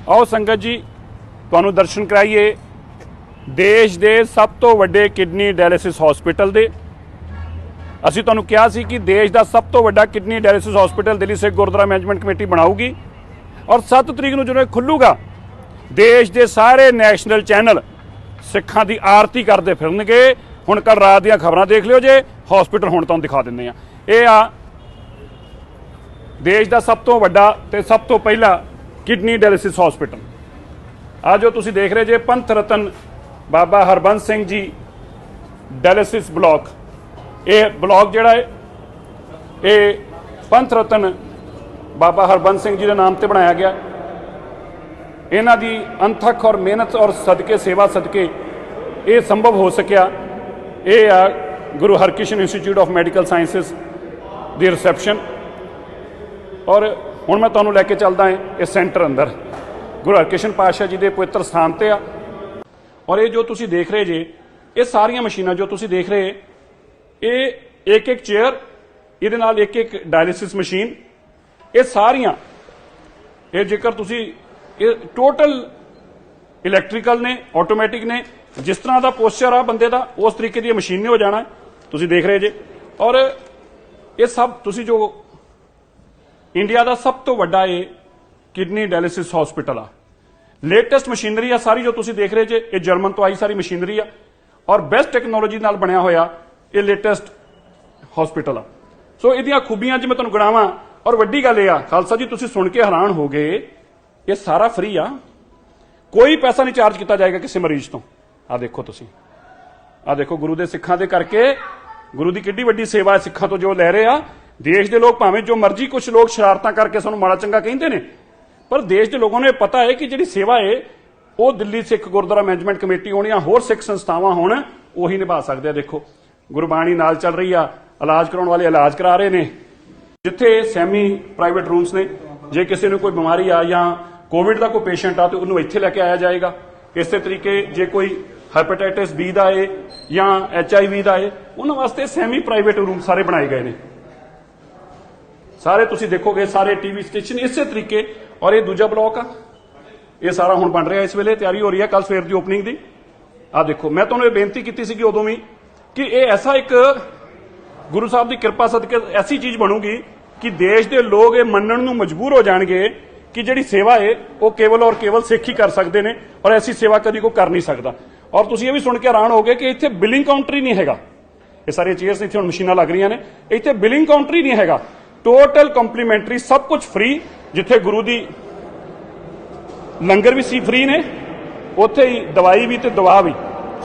आओ संगत जी तुहानूं दर्शन कराइए देश के सब तो वड्डे किडनी डायलिसिस हॉस्पिटल दे। असीं तुहानूं कहा सी कि देश का सब तो वड्डा kidney dialysis hospital Delhi Sikh Gurdwara management committee बनाऊगी और 7 तरीक नूं जदों खुलूगा देश के सारे नैशनल चैनल सिखां की आरती करते फिरनगे। हुण कल रात दी खबरां देख लिओ जे हॉस्पिटल हुण तुहानूं दिखा दिंदे आ। ये आ देश का सब तो वड्डा ते सब तो पहला किडनी डायलिसिस हॉस्पिटल। आ जो तुसीं देख रहे जे पंथ रतन बाबा हरबंस सिंह जी डायलिसिस ब्लॉक। ये ब्लॉक जिहड़ा है ये पंथ रतन बाबा हरबंस सिंह जी के नाम से बनाया गया। इन्हां दी अनथक और मेहनत और सदके सेवा सदके ये संभव हो सकिया। ये आ Guru Harkrishan Institute of Medical Sciences दी रिसैप्शन और हुण मैं तुहानूं लैके चलदा है इस सेंटर अंदर गुरु हरकृष्ण पातशाह जी के पवित्र स्थान ते आ। और ये जो तुसीं देख रहे जे ये सारियां मशीनां जो तुसीं देख रहे ये एक एक चेयर ये नाल एक एक डायलिसिस मशीन ये सारियां ये जेकर तुसीं ये टोटल इलैक्ट्रिकल ने ऑटोमैटिक ने जिस तरह का पोस्चर आ बंदे का उस तरीके की मशीन ने हो जाना तुसीं देख रहे जे। और ये सब तुसीं जो इंडिया का सब तो वड्डा ये किडनी डायलिसिस हॉस्पिटल आ। लेटेस्ट मशीनरी आ सारी जो तुसीं देख रहे जे ये जर्मन तो आई सारी मशीनरी आ और बेस्ट टैक्नोलॉजी नाल बनया होया ये लेटेस्ट हॉस्पिटल आ। सो इहदियां खूबियां अज मैं तुहानूं गिणावां और वड्डी गल इह आ खालसा जी तुसीं सुण के हैरान हो गए ये सारा फ्री आ, कोई पैसा नहीं चार्ज किया जाएगा किसी मरीज तो। आ देखो तुसीं आ देखो गुरु दे सिखां दे करके गुरु की किड्डी वड्डी सेवा है सिखां तो जो लै रहे आ। देश के लोग भावें जो मर्जी कुछ लोग शरारतां करके सानूं माड़ा चंगा कहिंदे ने पर देश के लोगों ने पता है कि जिहड़ी सेवा है वो दिल्ली सिख गुरुद्वारा मैनेजमेंट कमेटी होनी या होर सिख संस्थावां होण उही निभा सकदे आ। देखो गुरबाणी नाल चल रही आ, इलाज कराउण वाले इलाज करा रहे ने, जिथे सैमी प्राइवेट रूम्स ने जे किसी नूं कोई बीमारी आ या कोविड का कोई पेशेंट आ तो उन्होंने इत्थे लैके आया जाएगा। इस तरीके जे कोई हैपेटाइटिस बी का है या HIV का है उन्होंने वास्ते सैमी प्राइवेट रूम सारे बनाए गए हैं। सारे तुसीं देखोगे सारे टीवी स्टेशन इस तरीके। और ये दूजा ब्लॉक आ ये सारा हुण बन रहा है, इस वेले तैयारी हो रही है कल सवेर की ओपनिंग की। आ देखो मैं तुहानूं बेनती की सी उदों भी कि ये ऐसा एक गुरु साहब की कृपा सदके ऐसी चीज़ बनूगी कि देश के लोग ये मनण नूं मजबूर हो जाएंगे कि जिहड़ी सेवा है वो केवल और केवल सिख ही कर सकते हैं और ऐसी सेवा कभी कोई कर नहीं सकता। और तुसीं ये भी सुन के हैरान हो गए कि इत्थे बिलिंग काउंटर ही नहीं हैगा। ये सारी चेयर्स इत्थे हुण मशीनां लग रही ने, इत्थे बिलिंग काउंटर ही नहीं हैगा, टोटल कंप्लीमेंटरी सब कुछ फ्री। जिथे गुरु दी लंगर भी सी फ्री ने उत्थे ही दवाई भी ते दवा भी।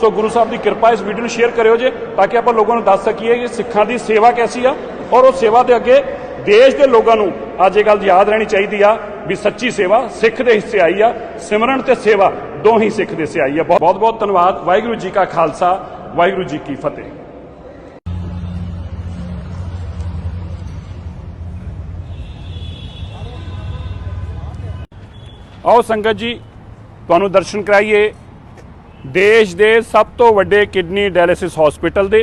सो गुरु साहब की कृपा इस वीडियो शेयर करियो जे ताकि आप लोगों को दस सकीए कि सिखां की सेवा कैसी आ और उस सेवा के अगे देश के लोगों को अज ये गल याद रहनी चाहिए आ भी सच्ची सेवा सिख के हिस्से आई आ, सिमरन ते सेवा दो ही सिख के हिस्से आई है। बहुत बहुत धन्यवाद। वाहिगुरू जी का खालसा वाहिगुरू जी की फतेह। आओ संगत जी तुहानूं दर्शन कराइए देश के सब तो वड्डे किडनी डायलिसिस हॉस्पिटल दे।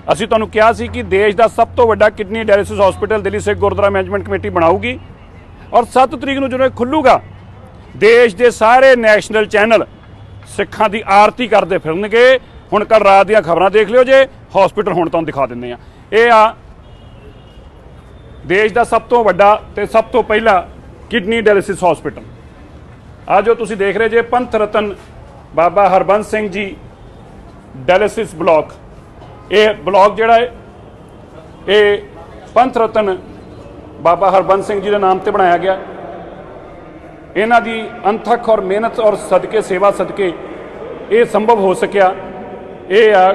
असीं तुहानूं कहा सी कि देश का सब तो वड्डा kidney dialysis hospital Delhi Sikh Gurdwara management committee बनाऊगी और 7 तरीक नूं जदों खुलूगा देश के सारे नैशनल चैनल सिखां की आरती करते फिरनगे। हुण कल रात दी खबरां देख लिओ जे हॉस्पिटल हुण तुहानूं दिखा दिंदे आ। ये आ देश का सब तो वड्डा ते सब तो पहला किडनी डायलिसिस हॉस्पिटल। आ जो तुसीं देख रहे जे पंथ रतन बाबा हरबंस सिंह जी डायलिसिस ब्लॉक। ये ब्लॉक जिहड़ा है ये पंथ रतन बाबा हरबंस सिंह जी के नाम से बनाया गया। इन्हां दी अनथक और मेहनत और सदके सेवा सदके ये संभव हो सकिया। ये आ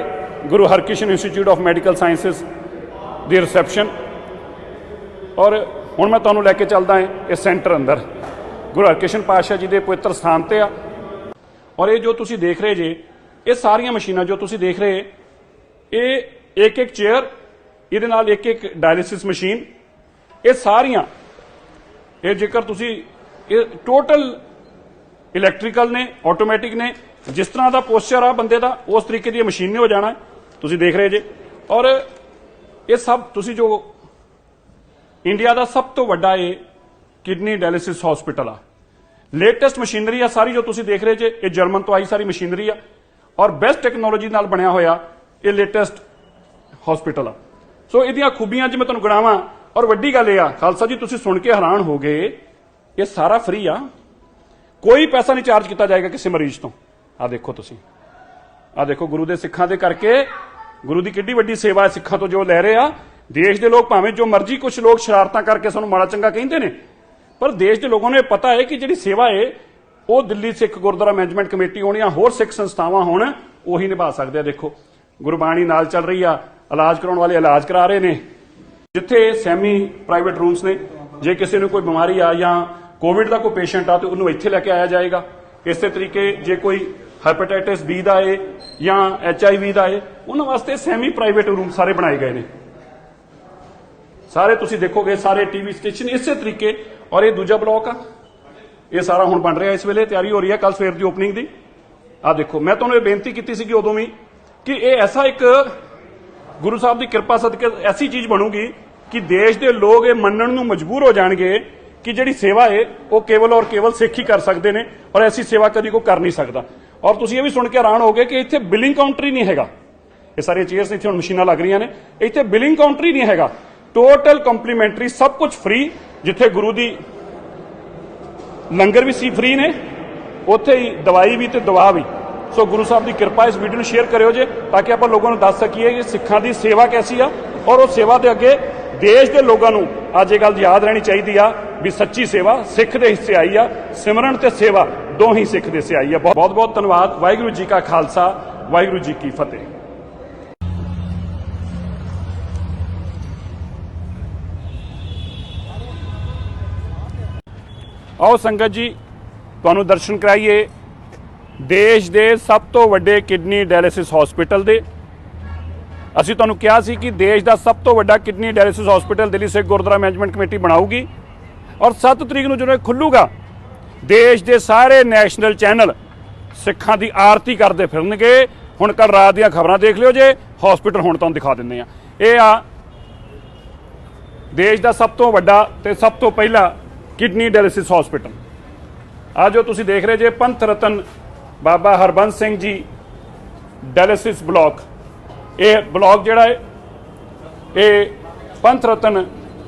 Guru Harkrishan Institute of Medical Sciences दी रिसैप्शन और हुण मैं तुहानूं लैके चलदा है इस सेंटर अंदर गुरु हरकृष्ण पातशाह जी के पवित्र स्थान ते आ। और ये जो तुसीं देख रहे जे ये सारियां मशीनां जो तुसीं देख रहे ये एक एक चेयर ये नाल एक एक डायलिसिस मशीन ये सारियां ये जेकर तुसीं ये टोटल इलैक्ट्रिकल ने ऑटोमैटिक ने जिस तरह का पोस्चर आ बंदे का उस तरीके की मशीन ने हो जाना तुसीं देख रहे जे। और ये सब तुसीं जो इंडिया का सब तो वड्डा ये किडनी डायलिसिस हॉस्पिटल आ। ਲੇਟੈਸਟ ਮਸ਼ੀਨਰੀ ਆ ਸਾਰੀ ਜੋ ਤੁਸੀਂ ਦੇਖ ਰਹੇ ਜੇ, ਇਹ ਜਰਮਨ ਤੋਂ ਆਈ ਸਾਰੀ ਮਸ਼ੀਨਰੀ ਆ ਔਰ ਬੈਸਟ ਟੈਕਨੋਲੋਜੀ ਨਾਲ ਬਣਿਆ ਹੋਇਆ ਇਹ ਲੇਟੈਸਟ ਹਸਪੀਟਲ ਆ। ਸੋ ਇਹਦੀਆਂ ਖੂਬੀਆਂ 'ਚ ਮੈਂ ਤੁਹਾਨੂੰ ਗਣਾਵਾਂ ਔਰ ਵੱਡੀ ਗੱਲ ਇਹ ਆ ਖਾਲਸਾ ਜੀ, ਤੁਸੀਂ ਸੁਣ ਕੇ ਹੈਰਾਨ ਹੋ ਗਏ, ਇਹ ਸਾਰਾ ਫ੍ਰੀ ਆ, ਕੋਈ ਪੈਸਾ ਨਹੀਂ ਚਾਰਜ ਕੀਤਾ ਜਾਏਗਾ ਕਿਸੇ ਮਰੀਜ਼ ਤੋਂ। ਆ ਦੇਖੋ ਤੁਸੀਂ, ਆ ਦੇਖੋ ਗੁਰੂ ਦੇ ਸਿੱਖਾਂ ਦੇ ਕਰਕੇ, ਗੁਰੂ ਦੀ ਕਿੱਡੀ ਵੱਡੀ ਸੇਵਾ ਹੈ ਸਿੱਖਾਂ ਤੋਂ ਜੋ ਲੈ ਰਹੇ ਆ। ਦੇਸ਼ ਦੇ ਲੋਕ ਭਾਵੇਂ ਜੋ ਮਰਜ਼ੀ, ਕੁਝ ਲੋਕ ਸ਼ਰਾਰਤਾਂ ਕਰਕੇ ਸਾਨੂੰ ਮਾੜਾ ਚੰਗਾ ਕਹਿੰਦੇ ਨੇ, ਪਰ ਦੇਸ਼ ਦੇ ਲੋਕਾਂ ਨੂੰ ਇਹ ਪਤਾ ਹੈ ਕਿ ਜਿਹੜੀ ਸੇਵਾ ਹੈ ਉਹ ਦਿੱਲੀ ਸਿੱਖ ਗੁਰਦੁਆਰਾ ਮੈਨੇਜਮੈਂਟ ਕਮੇਟੀ ਹੋਣ ਜਾਂ ਹੋਰ ਸਿੱਖ ਸੰਸਥਾਵਾਂ ਹੋਣ, ਉਹੀ ਨਿਭਾ ਸਕਦੇ ਆ। ਦੇਖੋ ਗੁਰਬਾਣੀ ਨਾਲ ਚੱਲ ਰਹੀ ਆ, ਇਲਾਜ ਕਰਾਉਣ ਵਾਲੇ ਇਲਾਜ ਕਰਾ ਰਹੇ ਨੇ, ਜਿੱਥੇ ਸੈਮੀ ਪ੍ਰਾਈਵੇਟ ਰੂਮਸ ਨੇ। ਜੇ ਕਿਸੇ ਨੂੰ ਕੋਈ ਬਿਮਾਰੀ ਆ ਜਾਂ ਕੋਵਿਡ ਦਾ ਕੋਈ ਪੇਸ਼ੈਂਟ ਆ ਤੇ ਉਹਨੂੰ ਇੱਥੇ ਲੈ ਕੇ ਆਇਆ ਜਾਏਗਾ। ਇਸੇ ਤਰੀਕੇ ਜੇ ਕੋਈ ਹੈਪੇਟਾਈਟਿਸ ਬੀ ਦਾ ਹੈ ਜਾਂ HIV ਦਾ ਹੈ, ਉਹਨਾਂ ਵਾਸਤੇ ਸੈਮੀ ਪ੍ਰਾਈਵੇਟ ਰੂਮ ਸਾਰੇ ਬਣਾਏ ਗਏ ਨੇ। ਸਾਰੇ ਤੁਸੀਂ ਦੇਖੋਗੇ ਸਾਰੇ ਟੀਵੀ ਸਟੇਸ਼ਨ ਇਸੇ ਤਰੀਕੇ। ਔਰ ਇਹ ਦੂਜਾ ਬਲਾਕ ਆ, ਇਹ ਸਾਰਾ ਹੁਣ ਬਣ ਰਿਹਾ, ਇਸ ਵੇਲੇ ਤਿਆਰੀ ਹੋ ਰਹੀ ਹੈ ਕੱਲ ਸਵੇਰ ਦੀ ਓਪਨਿੰਗ ਦੀ। ਆ ਦੇਖੋ, ਮੈਂ ਤੁਹਾਨੂੰ ਇਹ ਬੇਨਤੀ ਕੀਤੀ ਸੀਗੀ ਉਦੋਂ ਵੀ ਕਿ ਇਹ ਐਸਾ ਇੱਕ ਗੁਰੂ ਸਾਹਿਬ ਦੀ ਕਿਰਪਾ ਸਦਕੇ ਐਸੀ ਚੀਜ਼ ਬਣੂਗੀ ਕਿ ਦੇਸ਼ ਦੇ ਲੋਕ ਇਹ ਮੰਨਣ ਨੂੰ ਮਜਬੂਰ ਹੋ ਜਾਣਗੇ ਕਿ ਜਿਹੜੀ ਸੇਵਾ ਹੈ ਉਹ ਕੇਵਲ ਔਰ ਕੇਵਲ ਸਿੱਖ ਹੀ ਕਰ ਸਕਦੇ ਨੇ ਔਰ ਐਸੀ ਸੇਵਾ ਕਦੀ ਕੋਈ ਕਰ ਨਹੀਂ ਸਕਦਾ। ਔਰ ਤੁਸੀਂ ਇਹ ਵੀ ਸੁਣ ਕੇ ਹੈਰਾਨ ਹੋਗੇ ਕਿ ਇੱਥੇ ਬਿਲਿੰਗ ਕਾਊਂਟਰ ਹੀ ਨਹੀਂ ਹੈਗਾ। ਇਹ ਸਾਰੀਆਂ ਚੇਅਰਸ ਇੱਥੇ ਹੁਣ ਮਸ਼ੀਨਾਂ ਲੱਗ ਰਹੀਆਂ ਨੇ, ਇੱਥੇ ਬਿਲਿੰਗ ਕਾਊਂਟਰ ਹੀ ਨਹੀਂ ਹੈਗਾ। ਟੋਟਲ ਕੰਪਲੀਮੈਂਟਰੀ, ਸਭ ਕੁਝ ਫ੍ਰੀ। ਜਿੱਥੇ ਗੁਰੂ ਦੀ ਲੰਗਰ ਵੀ ਸੀ ਫ੍ਰੀ ਨੇ, ਉੱਥੇ ਹੀ ਦਵਾਈ ਵੀ ਤੇ ਦਵਾ ਵੀ। ਸੋ ਗੁਰੂ ਸਾਹਿਬ ਦੀ ਕਿਰਪਾ। ਇਸ ਵੀਡੀਓ ਨੂੰ ਸ਼ੇਅਰ ਕਰਿਓ ਜੇ, ਤਾਂ ਕਿ ਆਪਾਂ ਲੋਕਾਂ ਨੂੰ ਦੱਸ ਸਕੀਏ ਕਿ ਸਿੱਖਾਂ ਦੀ ਸੇਵਾ ਕੈਸੀ ਆ ਔਰ ਉਹ ਸੇਵਾ ਦੇ ਅੱਗੇ ਦੇਸ਼ ਦੇ ਲੋਕਾਂ ਨੂੰ ਅੱਜ ਇਹ ਗੱਲ ਯਾਦ ਰਹਿਣੀ ਚਾਹੀਦੀ ਆ ਵੀ ਸੱਚੀ ਸੇਵਾ ਸਿੱਖ ਦੇ ਹਿੱਸੇ ਆਈ ਆ। ਸਿਮਰਨ ਤੇ ਸੇਵਾ ਦੋਹੀਂ ਸਿੱਖ ਦੇ ਹਿੱਸੇ ਆਈ ਆ। ਬਹੁਤ ਬਹੁਤ ਧੰਨਵਾਦ। ਵਾਹਿਗੁਰੂ ਜੀ ਕਾ ਖਾਲਸਾ, ਵਾਹਿਗੁਰੂ ਜੀ ਕੀ ਫਤਿਹ। ਆਓ ਸੰਗਤ ਜੀ, ਤੁਹਾਨੂੰ ਦਰਸ਼ਨ ਕਰਾਈਏ ਦੇਸ਼ ਦੇ ਸਭ ਤੋਂ ਵੱਡੇ ਕਿਡਨੀ ਡਾਇਲਿਸਿਸ ਹਸਪੀਟਲ ਦੇ। ਅਸੀਂ ਤੁਹਾਨੂੰ ਕਿਹਾ ਸੀ ਕਿ ਦੇਸ਼ ਦਾ ਸਭ ਤੋਂ ਵੱਡਾ kidney dialysis hospital Delhi Sikh Gurdwara management committee ਬਣਾਊਗੀ ਔਰ 7 ਤਰੀਕ ਨੂੰ ਜਦੋਂ ਇਹ ਖੁੱਲੂਗਾ, ਦੇਸ਼ ਦੇ ਸਾਰੇ ਨੈਸ਼ਨਲ ਚੈਨਲ ਸਿੱਖਾਂ ਦੀ ਆਰਤੀ ਕਰਦੇ ਫਿਰਨਗੇ। ਹੁਣ ਕੱਲ ਰਾਤ ਦੀਆਂ ਖਬਰਾਂ ਦੇਖ ਲਿਓ ਜੇ, ਹਸਪੀਟਲ ਹੁਣ ਤੁਹਾਨੂੰ ਦਿਖਾ ਦਿੰਦੇ ਆ। ਇਹ ਆ ਦੇਸ਼ ਦਾ ਸਭ ਤੋਂ ਵੱਡਾ ਤੇ ਸਭ ਤੋਂ ਪਹਿਲਾ ਕਿਡਨੀ ਡਾਇਲਿਸਿਸ ਹਸਪੀਟਲ। ਆ ਜੋ ਤੁਸੀਂ ਦੇਖ ਰਹੇ ਜੇ, ਪੰਥ ਰਤਨ ਬਾਬਾ ਹਰਬੰਸ ਸਿੰਘ ਜੀ ਡਾਇਲਿਸਿਸ ਬਲਾਕ। ਇਹ ਬਲਾਕ ਜਿਹੜਾ ਹੈ ਇਹ ਪੰਥ ਰਤਨ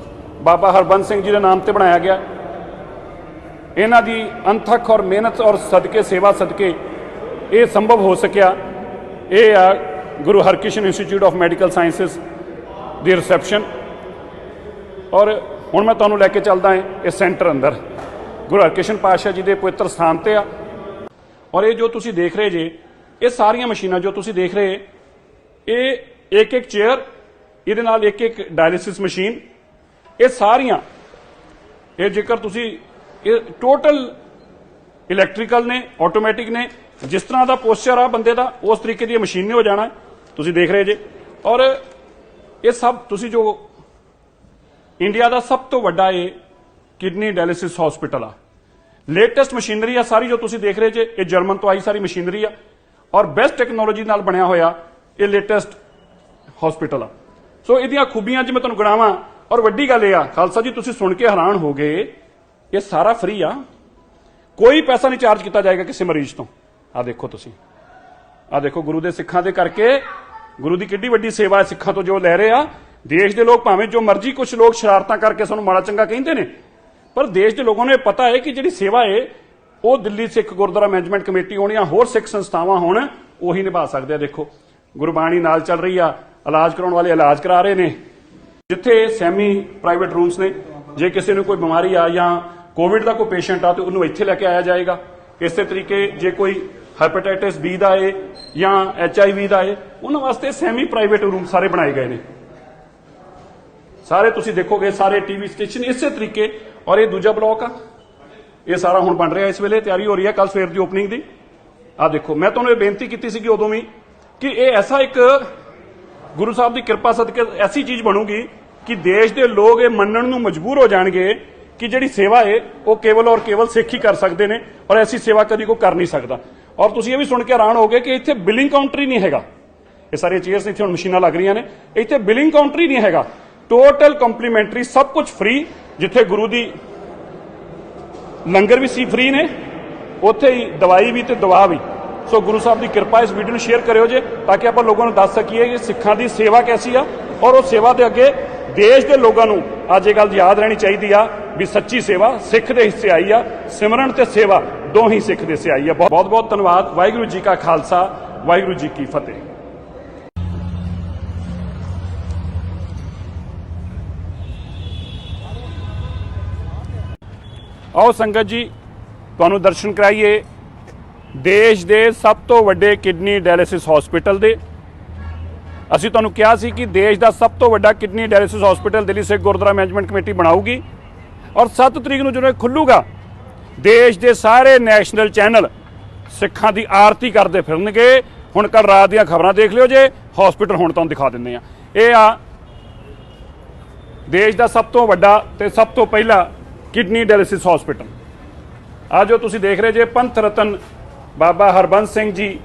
ਬਾਬਾ ਹਰਬੰਸ ਸਿੰਘ ਜੀ ਦੇ ਨਾਮ ਤੇ ਬਣਾਇਆ ਗਿਆ। ਇਹਨਾਂ ਦੀ ਅਣਥੱਕ ਔਰ ਮਿਹਨਤ ਔਰ ਸਦਕੇ, ਸੇਵਾ ਸਦਕੇ ਇਹ ਸੰਭਵ ਹੋ ਸਕਿਆ। ਇਹ ਆ Guru Harkrishan institute of medical sciences ਦੀ ਰਿਸੈਪਸ਼ਨ। ਔਰ ਹੁਣ ਮੈਂ ਤੁਹਾਨੂੰ ਲੈ ਕੇ ਚੱਲਦਾ ਹਾਂ ਇਸ ਸੈਂਟਰ ਅੰਦਰ, ਗੁਰੂ ਹਰਕ੍ਰਿਸ਼ਨ ਪਾਤਸ਼ਾਹ ਜੀ ਦੇ ਪਵਿੱਤਰ ਸਥਾਨ ਤੇ ਆ। ਔਰ ਇਹ ਜੋ ਤੁਸੀਂ ਦੇਖ ਰਹੇ ਜੇ, ਇਹ ਸਾਰੀਆਂ ਮਸ਼ੀਨਾਂ ਜੋ ਤੁਸੀਂ ਦੇਖ ਰਹੇ, ਇਹ ਇੱਕ ਇੱਕ ਚੇਅਰ, ਇਹਦੇ ਨਾਲ ਇੱਕ ਇੱਕ ਡਾਇਲਿਸਿਸ ਮਸ਼ੀਨ, ਇਹ ਸਾਰੀਆਂ, ਇਹ ਜੇਕਰ ਤੁਸੀਂ ਇਹ ਟੋਟਲ ਇਲੈਕਟ੍ਰੀਕਲ ਨੇ, ਆਟੋਮੈਟਿਕ ਨੇ। ਜਿਸ ਤਰ੍ਹਾਂ ਦਾ ਪੋਸਚਰ ਆ ਬੰਦੇ ਦਾ, ਉਸ ਤਰੀਕੇ ਦੀ ਮਸ਼ੀਨ ਨੇ ਹੋ ਜਾਣਾ। ਤੁਸੀਂ ਦੇਖ ਰਹੇ ਜੇ। ਔਰ ਇਹ ਸਭ ਤੁਸੀਂ ਜੋ ਇੰਡੀਆ ਦਾ ਸਭ ਤੋਂ ਵੱਡਾ ਇਹ ਕਿਡਨੀ ਡਾਇਲਿਸਿਸ ਹਸਪੀਟਲ ਆ। ਲੇਟੈਸਟ ਮਸ਼ੀਨਰੀ ਆ ਸਾਰੀ ਜੋ ਤੁਸੀਂ ਦੇਖ ਰਹੇ ਜੇ, ਇਹ ਜਰਮਨ ਤੋਂ ਆਈ ਸਾਰੀ ਮਸ਼ੀਨਰੀ ਆ ਔਰ ਬੈਸਟ ਟੈਕਨੋਲੋਜੀ ਨਾਲ ਬਣਿਆ ਹੋਇਆ ਇਹ ਲੇਟੈਸਟ ਹਸਪੀਟਲ ਆ। ਸੋ ਇਹਦੀਆਂ ਖੂਬੀਆਂ 'ਚ ਮੈਂ ਤੁਹਾਨੂੰ ਗਣਾਵਾਂ ਔਰ ਵੱਡੀ ਗੱਲ ਇਹ ਆ ਖਾਲਸਾ ਜੀ, ਤੁਸੀਂ ਸੁਣ ਕੇ ਹੈਰਾਨ ਹੋ ਗਏ, ਇਹ ਸਾਰਾ ਫ੍ਰੀ ਆ, ਕੋਈ ਪੈਸਾ ਨਹੀਂ ਚਾਰਜ ਕੀਤਾ ਜਾਏਗਾ ਕਿਸੇ ਮਰੀਜ਼ ਤੋਂ। ਆ ਦੇਖੋ ਤੁਸੀਂ, ਆ ਦੇਖੋ ਗੁਰੂ ਦੇ ਸਿੱਖਾਂ ਦੇ ਕਰਕੇ, ਗੁਰੂ ਦੀ ਕਿੱਡੀ ਵੱਡੀ ਸੇਵਾ ਹੈ ਸਿੱਖਾਂ ਤੋਂ ਜੋ ਲੈ ਰਹੇ ਆ। ਦੇਸ਼ ਦੇ ਲੋਕ ਭਾਵੇਂ ਜੋ ਮਰਜ਼ੀ, ਕੁਝ ਲੋਕ ਸ਼ਰਾਰਤਾਂ ਕਰਕੇ ਸਾਨੂੰ ਮਾੜਾ ਚੰਗਾ ਕਹਿੰਦੇ ਨੇ, ਪਰ ਦੇਸ਼ ਦੇ ਲੋਕਾਂ ਨੂੰ ਇਹ ਪਤਾ ਹੈ ਕਿ ਜਿਹੜੀ ਸੇਵਾ ਹੈ ਉਹ ਦਿੱਲੀ ਸਿੱਖ ਗੁਰਦੁਆਰਾ ਮੈਨੇਜਮੈਂਟ ਕਮੇਟੀ ਹੋਣ ਜਾਂ ਹੋਰ ਸਿੱਖ ਸੰਸਥਾਵਾਂ ਹੋਣ, ਉਹੀ ਨਿਭਾ ਸਕਦੇ ਆ। ਦੇਖੋ ਗੁਰਬਾਣੀ ਨਾਲ ਚੱਲ ਰਹੀ ਆ, ਇਲਾਜ ਕਰਾਉਣ ਵਾਲੇ ਇਲਾਜ ਕਰਾ ਰਹੇ ਨੇ, ਜਿੱਥੇ ਸੈਮੀ ਪ੍ਰਾਈਵੇਟ ਰੂਮਸ ਨੇ। ਜੇ ਕਿਸੇ ਨੂੰ ਕੋਈ ਬਿਮਾਰੀ ਆ ਜਾਂ ਕੋਵਿਡ ਦਾ ਕੋਈ ਪੇਸ਼ੈਂਟ ਆ ਤੇ ਉਹਨੂੰ ਇੱਥੇ ਲੈ ਕੇ ਆਇਆ ਜਾਏਗਾ। ਇਸੇ ਤਰੀਕੇ ਜੇ ਕੋਈ ਹੈਪੇਟਾਈਟਿਸ ਬੀ ਦਾ ਹੈ ਜਾਂ HIV ਦਾ ਹੈ, ਉਹਨਾਂ ਵਾਸਤੇ ਸੈਮੀ ਪ੍ਰਾਈਵੇਟ ਰੂਮ ਸਾਰੇ ਬਣਾਏ ਗਏ ਨੇ। ਸਾਰੇ ਤੁਸੀਂ ਦੇਖੋਗੇ ਸਾਰੇ ਟੀਵੀ ਸਟੇਸ਼ਨ ਇਸੇ ਤਰੀਕੇ। ਔਰ ਇਹ ਦੂਜਾ ਬਲਾਕ ਆ, ਇਹ ਸਾਰਾ ਹੁਣ ਬਣ ਰਿਹਾ, ਇਸ ਵੇਲੇ ਤਿਆਰੀ ਹੋ ਰਹੀ ਹੈ ਕੱਲ ਸਵੇਰ ਦੀ ਓਪਨਿੰਗ ਦੀ। ਆ ਦੇਖੋ, ਮੈਂ ਤੁਹਾਨੂੰ ਇਹ ਬੇਨਤੀ ਕੀਤੀ ਸੀਗੀ ਉਦੋਂ ਵੀ ਕਿ ਇਹ ਐਸਾ ਇੱਕ ਗੁਰੂ ਸਾਹਿਬ ਦੀ ਕਿਰਪਾ ਸਦਕੇ ਐਸੀ ਚੀਜ਼ ਬਣੂਗੀ ਕਿ ਦੇਸ਼ ਦੇ ਲੋਕ ਇਹ ਮੰਨਣ ਨੂੰ ਮਜਬੂਰ ਹੋ ਜਾਣਗੇ ਕਿ ਜਿਹੜੀ ਸੇਵਾ ਹੈ ਉਹ ਕੇਵਲ ਔਰ ਕੇਵਲ ਸਿੱਖ ਹੀ ਕਰ ਸਕਦੇ ਨੇ ਔਰ ਐਸੀ ਸੇਵਾ ਕਦੀ ਕੋਈ ਕਰ ਨਹੀਂ ਸਕਦਾ। ਔਰ ਤੁਸੀਂ ਇਹ ਵੀ ਸੁਣ ਕੇ ਹੈਰਾਨ ਹੋਗੇ ਕਿ ਇੱਥੇ ਬਿਲਿੰਗ ਕਾਊਂਟਰ ਹੀ ਨਹੀਂ ਹੈਗਾ। ਇਹ ਸਾਰੀਆਂ ਚੇਅਰਸ ਇੱਥੇ ਹੁਣ ਮਸ਼ੀਨਾਂ ਲੱਗ ਰਹੀਆਂ ਨੇ, ਇੱਥੇ ਬਿਲਿੰਗ ਕਾਊਂਟਰ ਹੀ ਨਹੀਂ ਹੈਗਾ। ਟੋਟਲ ਕੰਪਲੀਮੈਂਟਰੀ, ਸਭ ਕੁਝ ਫ੍ਰੀ। ਜਿੱਥੇ ਗੁਰੂ ਦੀ ਲੰਗਰ ਵੀ ਸੀ ਫ੍ਰੀ ਨੇ, ਉੱਥੇ ਹੀ ਦਵਾਈ ਵੀ ਤੇ ਦਵਾ ਵੀ। ਸੋ ਗੁਰੂ ਸਾਹਿਬ ਦੀ ਕਿਰਪਾ, ਇਸ ਵੀਡੀਓ ਨੂੰ ਸ਼ੇਅਰ ਕਰਿਓ ਜੇ, ਤਾਂ ਕਿ ਆਪਾਂ ਲੋਕਾਂ ਨੂੰ ਦੱਸ ਸਕੀਏ ਕਿ ਸਿੱਖਾਂ ਦੀ ਸੇਵਾ ਕੈਸੀ ਆ, ਔਰ ਉਹ ਸੇਵਾ ਦੇ ਅੱਗੇ ਦੇਸ਼ ਦੇ ਲੋਕਾਂ ਨੂੰ ਅੱਜ ਇਹ ਗੱਲ ਯਾਦ ਰਹਿਣੀ ਚਾਹੀਦੀ ਆ ਵੀ ਸੱਚੀ ਸੇਵਾ ਸਿੱਖ ਦੇ ਹਿੱਸੇ ਆਈ ਆ। ਸਿਮਰਨ ਤੇ ਸੇਵਾ ਦੋਹੀਂ ਸਿੱਖ ਦੇ ਹਿੱਸੇ ਆਈ ਆ। ਬਹੁਤ ਬਹੁਤ ਧੰਨਵਾਦ। ਵਾਹਿਗੁਰੂ ਜੀ ਕਾ ਖਾਲਸਾ, ਵਾਹਿਗੁਰੂ ਜੀ ਕੀ ਫਤਿਹ। ਆਓ ਸੰਗਤ ਜੀ, ਤੁਹਾਨੂੰ ਦਰਸ਼ਨ ਕਰਾਈਏ ਦੇਸ਼ ਦੇ ਸਭ ਤੋਂ ਵੱਡੇ ਕਿਡਨੀ ਡਾਇਲਿਸਿਸ ਹਸਪੀਟਲ ਦੇ। ਅਸੀਂ ਤੁਹਾਨੂੰ ਕਿਹਾ ਸੀ ਕਿ ਦੇਸ਼ ਦਾ ਸਭ ਤੋਂ ਵੱਡਾ kidney dialysis hospital Delhi Sikh Gurdwara management committee ਬਣਾਊਗੀ, ਔਰ 7 ਤਰੀਕ ਨੂੰ ਜਦੋਂ ਇਹ ਖੁੱਲੂਗਾ, ਦੇਸ਼ ਦੇ ਸਾਰੇ ਨੈਸ਼ਨਲ ਚੈਨਲ ਸਿੱਖਾਂ ਦੀ ਆਰਤੀ ਕਰਦੇ ਫਿਰਨਗੇ। ਹੁਣ ਕੱਲ ਰਾਤ ਦੀਆਂ ਖਬਰਾਂ ਦੇਖ ਲਿਓ ਜੇ, ਹਸਪੀਟਲ ਹੁਣ ਤੁਹਾਨੂੰ ਦਿਖਾ ਦਿੰਦੇ ਆ। ਇਹ ਆ ਦੇਸ਼ ਦਾ ਸਭ ਤੋਂ ਵੱਡਾ ਤੇ ਸਭ ਤੋਂ ਪਹਿਲਾ ਕਿਡਨੀ ਡਾਇਲਿਸਿਸ ਹਸਪੀਟਲ। ਆ ਜੋ ਤੁਸੀਂ ਦੇਖ ਰਹੇ ਜੇ, ਪੰਥ ਰਤਨ ਬਾਬਾ ਹਰਬੰਸ ਸਿੰਘ ਜੀ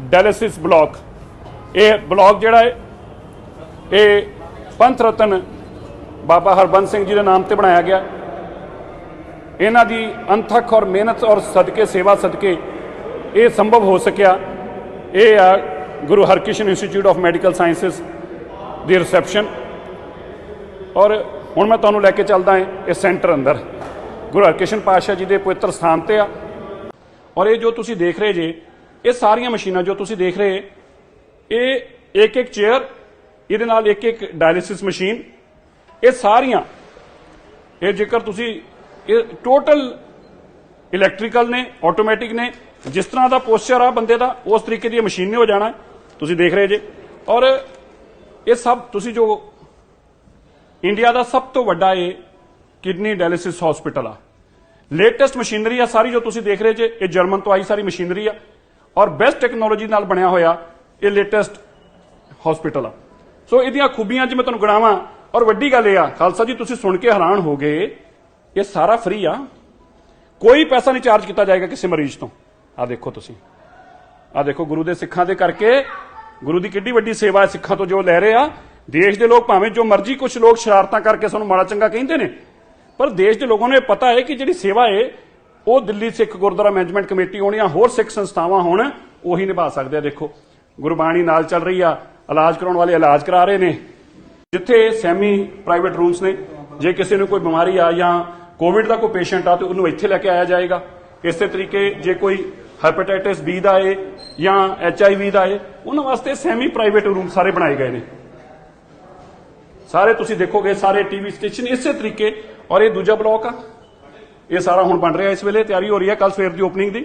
ਡਾਇਲਿਸਿਸ ਬਲਾਕ। ਇਹ ਬਲਾਕ ਜਿਹੜਾ ਹੈ ਇਹ ਪੰਥ ਰਤਨ ਬਾਬਾ ਹਰਬੰਸ ਸਿੰਘ ਜੀ ਦੇ ਨਾਮ ਤੇ ਬਣਾਇਆ ਗਿਆ। ਇਹਨਾਂ ਦੀ ਅਣਥੱਕ ਔਰ ਮਿਹਨਤ ਔਰ ਸਦਕੇ, ਸੇਵਾ ਸਦਕੇ ਇਹ ਸੰਭਵ ਹੋ ਸਕਿਆ। ਇਹ ਆ Guru Harkrishan institute of medical sciences ਦੀ ਰਿਸੈਪਸ਼ਨ। ਔਰ ਹੁਣ ਮੈਂ ਤੁਹਾਨੂੰ ਲੈ ਕੇ ਚੱਲਦਾ ਹਾਂ ਇਹ ਸੈਂਟਰ ਅੰਦਰ, ਗੁਰੂ ਹਰਕ੍ਰਿਸ਼ਨ ਪਾਤਸ਼ਾਹ ਜੀ ਦੇ ਪਵਿੱਤਰ ਸਥਾਨ ਤੇ ਆ। ਔਰ ਇਹ ਜੋ ਤੁਸੀਂ ਦੇਖ ਰਹੇ ਜੇ, ਇਹ ਸਾਰੀਆਂ ਮਸ਼ੀਨਾਂ ਜੋ ਤੁਸੀਂ ਦੇਖ ਰਹੇ, ਇਹ ਇੱਕ ਇੱਕ ਚੇਅਰ, ਇਹਦੇ ਨਾਲ ਇੱਕ ਇੱਕ ਡਾਇਲਿਸਿਸ ਮਸ਼ੀਨ, ਇਹ ਸਾਰੀਆਂ, ਇਹ ਜੇਕਰ ਤੁਸੀਂ ਇਹ ਟੋਟਲ ਇਲੈਕਟ੍ਰੀਕਲ ਨੇ, ਆਟੋਮੈਟਿਕ ਨੇ। ਜਿਸ ਤਰ੍ਹਾਂ ਦਾ ਪੋਸਚਰ ਆ ਬੰਦੇ ਦਾ, ਉਸ ਤਰੀਕੇ ਦੀ ਮਸ਼ੀਨ ਨੇ ਹੋ ਜਾਣਾ, ਤੁਸੀਂ ਦੇਖ ਰਹੇ ਜੇ। ਔਰ ਇਹ ਸਭ ਤੁਸੀਂ ਜੋ ਇੰਡੀਆ ਦਾ ਸਭ ਤੋਂ ਵੱਡਾ ਇਹ ਕਿਡਨੀ ਡਾਇਲਿਸਿਸ ਹਸਪੀਟਲ ਆ। ਲੇਟੈਸਟ ਮਸ਼ੀਨਰੀ ਆ ਸਾਰੀ ਜੋ ਤੁਸੀਂ ਦੇਖ ਰਹੇ ਜੇ, ਇਹ ਜਰਮਨ ਤੋਂ ਆਈ ਸਾਰੀ ਮਸ਼ੀਨਰੀ ਆ, ਔਰ ਬੈਸਟ ਟੈਕਨੋਲੋਜੀ ਨਾਲ ਬਣਿਆ ਹੋਇਆ ਇਹ ਲੇਟੈਸਟ ਹਸਪੀਟਲ ਆ। ਸੋ ਇਹਦੀਆਂ ਖੂਬੀਆਂ ਅੱਜ ਮੈਂ ਤੁਹਾਨੂੰ ਗਿਣਾਵਾਂ। ਔਰ ਵੱਡੀ ਗੱਲ ਇਹ ਆ ਖਾਲਸਾ ਜੀ, ਤੁਸੀਂ ਸੁਣ ਕੇ ਹੈਰਾਨ ਹੋ ਗਏ, ਇਹ ਸਾਰਾ ਫ੍ਰੀ ਆ, ਕੋਈ ਪੈਸਾ ਨਹੀਂ ਚਾਰਜ ਕੀਤਾ ਜਾਏਗਾ ਕਿਸੇ ਮਰੀਜ਼ ਤੋਂ। ਆ ਦੇਖੋ ਤੁਸੀਂ, ਆ ਦੇਖੋ ਗੁਰੂ ਦੇ ਸਿੱਖਾਂ ਦੇ ਕਰਕੇ, ਗੁਰੂ ਦੀ ਕਿੱਡੀ ਵੱਡੀ ਸੇਵਾ ਹੈ ਸਿੱਖਾਂ ਤੋਂ ਜੋ ਲੈ ਰਹੇ ਆ। ਦੇਸ਼ ਦੇ ਲੋਕ ਭਾਵੇਂ ਜੋ ਮਰਜ਼ੀ, ਕੁਝ ਲੋਕ ਸ਼ਰਾਰਤਾਂ ਕਰਕੇ ਸਾਨੂੰ ਮਾੜਾ ਚੰਗਾ ਕਹਿੰਦੇ ਨੇ, ਪਰ ਦੇਸ਼ ਦੇ ਲੋਕਾਂ ਨੂੰ ਇਹ ਪਤਾ ਹੈ ਕਿ ਜਿਹੜੀ ਸੇਵਾ ਹੈ ਉਹ ਦਿੱਲੀ ਸਿੱਖ ਗੁਰਦੁਆਰਾ ਮੈਨੇਜਮੈਂਟ ਕਮੇਟੀ ਹੋਣ ਜਾਂ ਹੋਰ ਸਿੱਖ ਸੰਸਥਾਵਾਂ ਹੋਣ, ਉਹੀ ਨਿਭਾ ਸਕਦੇ ਆ। ਦੇਖੋ ਗੁਰਬਾਣੀ ਨਾਲ ਚੱਲ ਰਹੀ ਆ, ਇਲਾਜ ਕਰਾਉਣ ਵਾਲੇ ਇਲਾਜ ਕਰਾ ਰਹੇ ਨੇ। ਜਿੱਥੇ ਸੈਮੀ ਪ੍ਰਾਈਵੇਟ ਰੂਮਸ ਨੇ, ਜੇ ਕਿਸੇ ਨੂੰ ਕੋਈ ਬਿਮਾਰੀ ਆ ਜਾਂ ਕੋਵਿਡ ਦਾ ਕੋਈ ਪੇਸ਼ੈਂਟ ਆ ਤੇ ਉਹਨੂੰ ਇੱਥੇ ਲੈ ਕੇ ਆਇਆ ਜਾਏਗਾ। ਇਸੇ ਤਰੀਕੇ ਜੇ ਕੋਈ ਹੈਪੇਟਾਈਟਿਸ ਬੀ ਦਾ ਹੈ ਜਾਂ HIV ਦਾ ਹੈ, ਉਹਨਾਂ ਵਾਸਤੇ ਸੈਮੀ ਪ੍ਰਾਈਵੇਟ ਰੂਮ ਸਾਰੇ ਬਣਾਏ ਗਏ ਨੇ। ਸਾਰੇ ਤੁਸੀਂ ਦੇਖੋਗੇ, ਸਾਰੇ ਟੀਵੀ ਸਟੇਸ਼ਨ ਇਸੇ ਤਰੀਕੇ। ਔਰ ਇਹ ਦੂਜਾ ਬਲਾਕ ਆ, ਇਹ ਸਾਰਾ ਹੁਣ ਬਣ ਰਿਹਾ, ਇਸ ਵੇਲੇ ਤਿਆਰੀ ਹੋ ਰਹੀ ਹੈ ਕੱਲ ਸਵੇਰ ਦੀ ਓਪਨਿੰਗ ਦੀ।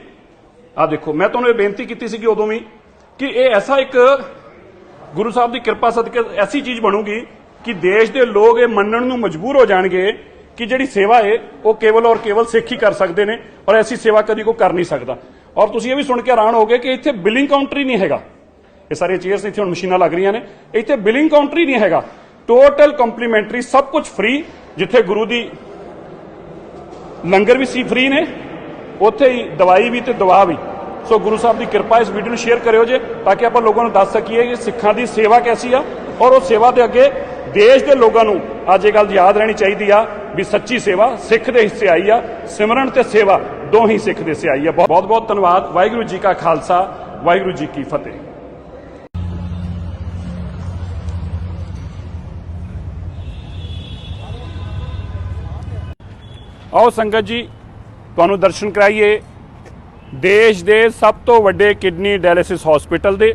ਆ ਦੇਖੋ, ਮੈਂ ਤੁਹਾਨੂੰ ਇਹ ਬੇਨਤੀ ਕੀਤੀ ਸੀ ਕਿ ਉਦੋਂ ਵੀ ਕਿ ਇਹ ਐਸਾ ਇੱਕ ਗੁਰੂ ਸਾਹਿਬ ਦੀ ਕਿਰਪਾ ਸਦਕੇ ਐਸੀ ਚੀਜ਼ ਬਣੂਗੀ ਕਿ ਦੇਸ਼ ਦੇ ਲੋਕ ਇਹ ਮੰਨਣ ਨੂੰ ਮਜਬੂਰ ਹੋ ਜਾਣਗੇ ਕਿ ਜਿਹੜੀ ਸੇਵਾ ਹੈ ਉਹ ਕੇਵਲ ਔਰ ਕੇਵਲ ਸਿੱਖ ਹੀ ਕਰ ਸਕਦੇ ਨੇ, ਔਰ ਐਸੀ ਸੇਵਾ ਕਦੀ ਕੋਈ ਕਰ ਨਹੀਂ ਸਕਦਾ। ਔਰ ਤੁਸੀਂ ਇਹ ਵੀ ਸੁਣ ਕੇ ਹੈਰਾਨ ਹੋਗੇ ਕਿ ਇੱਥੇ ਬਿਲਿੰਗ ਕਾਊਂਟਰ ਹੀ ਨਹੀਂ ਹੈਗਾ। ਇਹ ਸਾਰੀਆਂ ਚੇਅਰਸ ਇੱਥੇ ਹੁਣ ਮਸ਼ੀਨਾਂ ਲੱਗ ਰਹੀਆਂ ਨੇ, ਇੱਥੇ ਬਿਲਿੰਗ ਕਾਊਂਟਰ ਹੀ ਨਹੀਂ ਹੈਗਾ। ਟੋਟਲ ਕੰਪਲੀਮੈਂਟਰੀ, ਸਭ ਕੁਝ ਫ੍ਰੀ। ਜਿੱਥੇ ਗੁਰੂ ਦੀ ਲੰਗਰ ਵੀ ਸੀ ਫ੍ਰੀ ਨੇ, ਉੱਥੇ ਹੀ ਦਵਾਈ ਵੀ ਤੇ ਦਵਾ ਵੀ। ਸੋ ਗੁਰੂ ਸਾਹਿਬ ਦੀ ਕਿਰਪਾ, ਇਸ ਵੀਡੀਓ ਨੂੰ ਸ਼ੇਅਰ ਕਰਿਓ ਜੇ, ਤਾਂ ਕਿ ਆਪਾਂ ਲੋਕਾਂ ਨੂੰ ਦੱਸ ਸਕੀਏ ਕਿ ਸਿੱਖਾਂ ਦੀ ਸੇਵਾ ਕੈਸੀ ਆ, ਔਰ ਉਹ ਸੇਵਾ ਦੇ ਅੱਗੇ ਦੇਸ਼ ਦੇ ਲੋਕਾਂ ਨੂੰ ਅੱਜ ਇਹ ਗੱਲ ਯਾਦ ਰਹਿਣੀ ਚਾਹੀਦੀ ਆ ਵੀ ਸੱਚੀ ਸੇਵਾ ਸਿੱਖ ਦੇ ਹਿੱਸੇ ਆਈ ਆ। ਸਿਮਰਨ ਤੇ ਸੇਵਾ ਦੋਹੀਂ ਸਿੱਖ ਦੇ ਹਿੱਸੇ ਆਈ ਆ। ਬਹੁਤ ਬਹੁਤ ਧੰਨਵਾਦ। ਵਾਹਿਗੁਰੂ ਜੀ ਕਾ ਖਾਲਸਾ, ਵਾਹਿਗੁਰੂ ਜੀ ਕੀ ਫਤਿਹ। ਆਓ ਸੰਗਤ ਜੀ, ਤੁਹਾਨੂੰ ਦਰਸ਼ਨ ਕਰਾਈਏ ਦੇਸ਼ ਦੇ ਸਭ ਤੋਂ ਵੱਡੇ ਕਿਡਨੀ ਡਾਇਲਿਸਿਸ ਹਸਪੀਟਲ ਦੇ।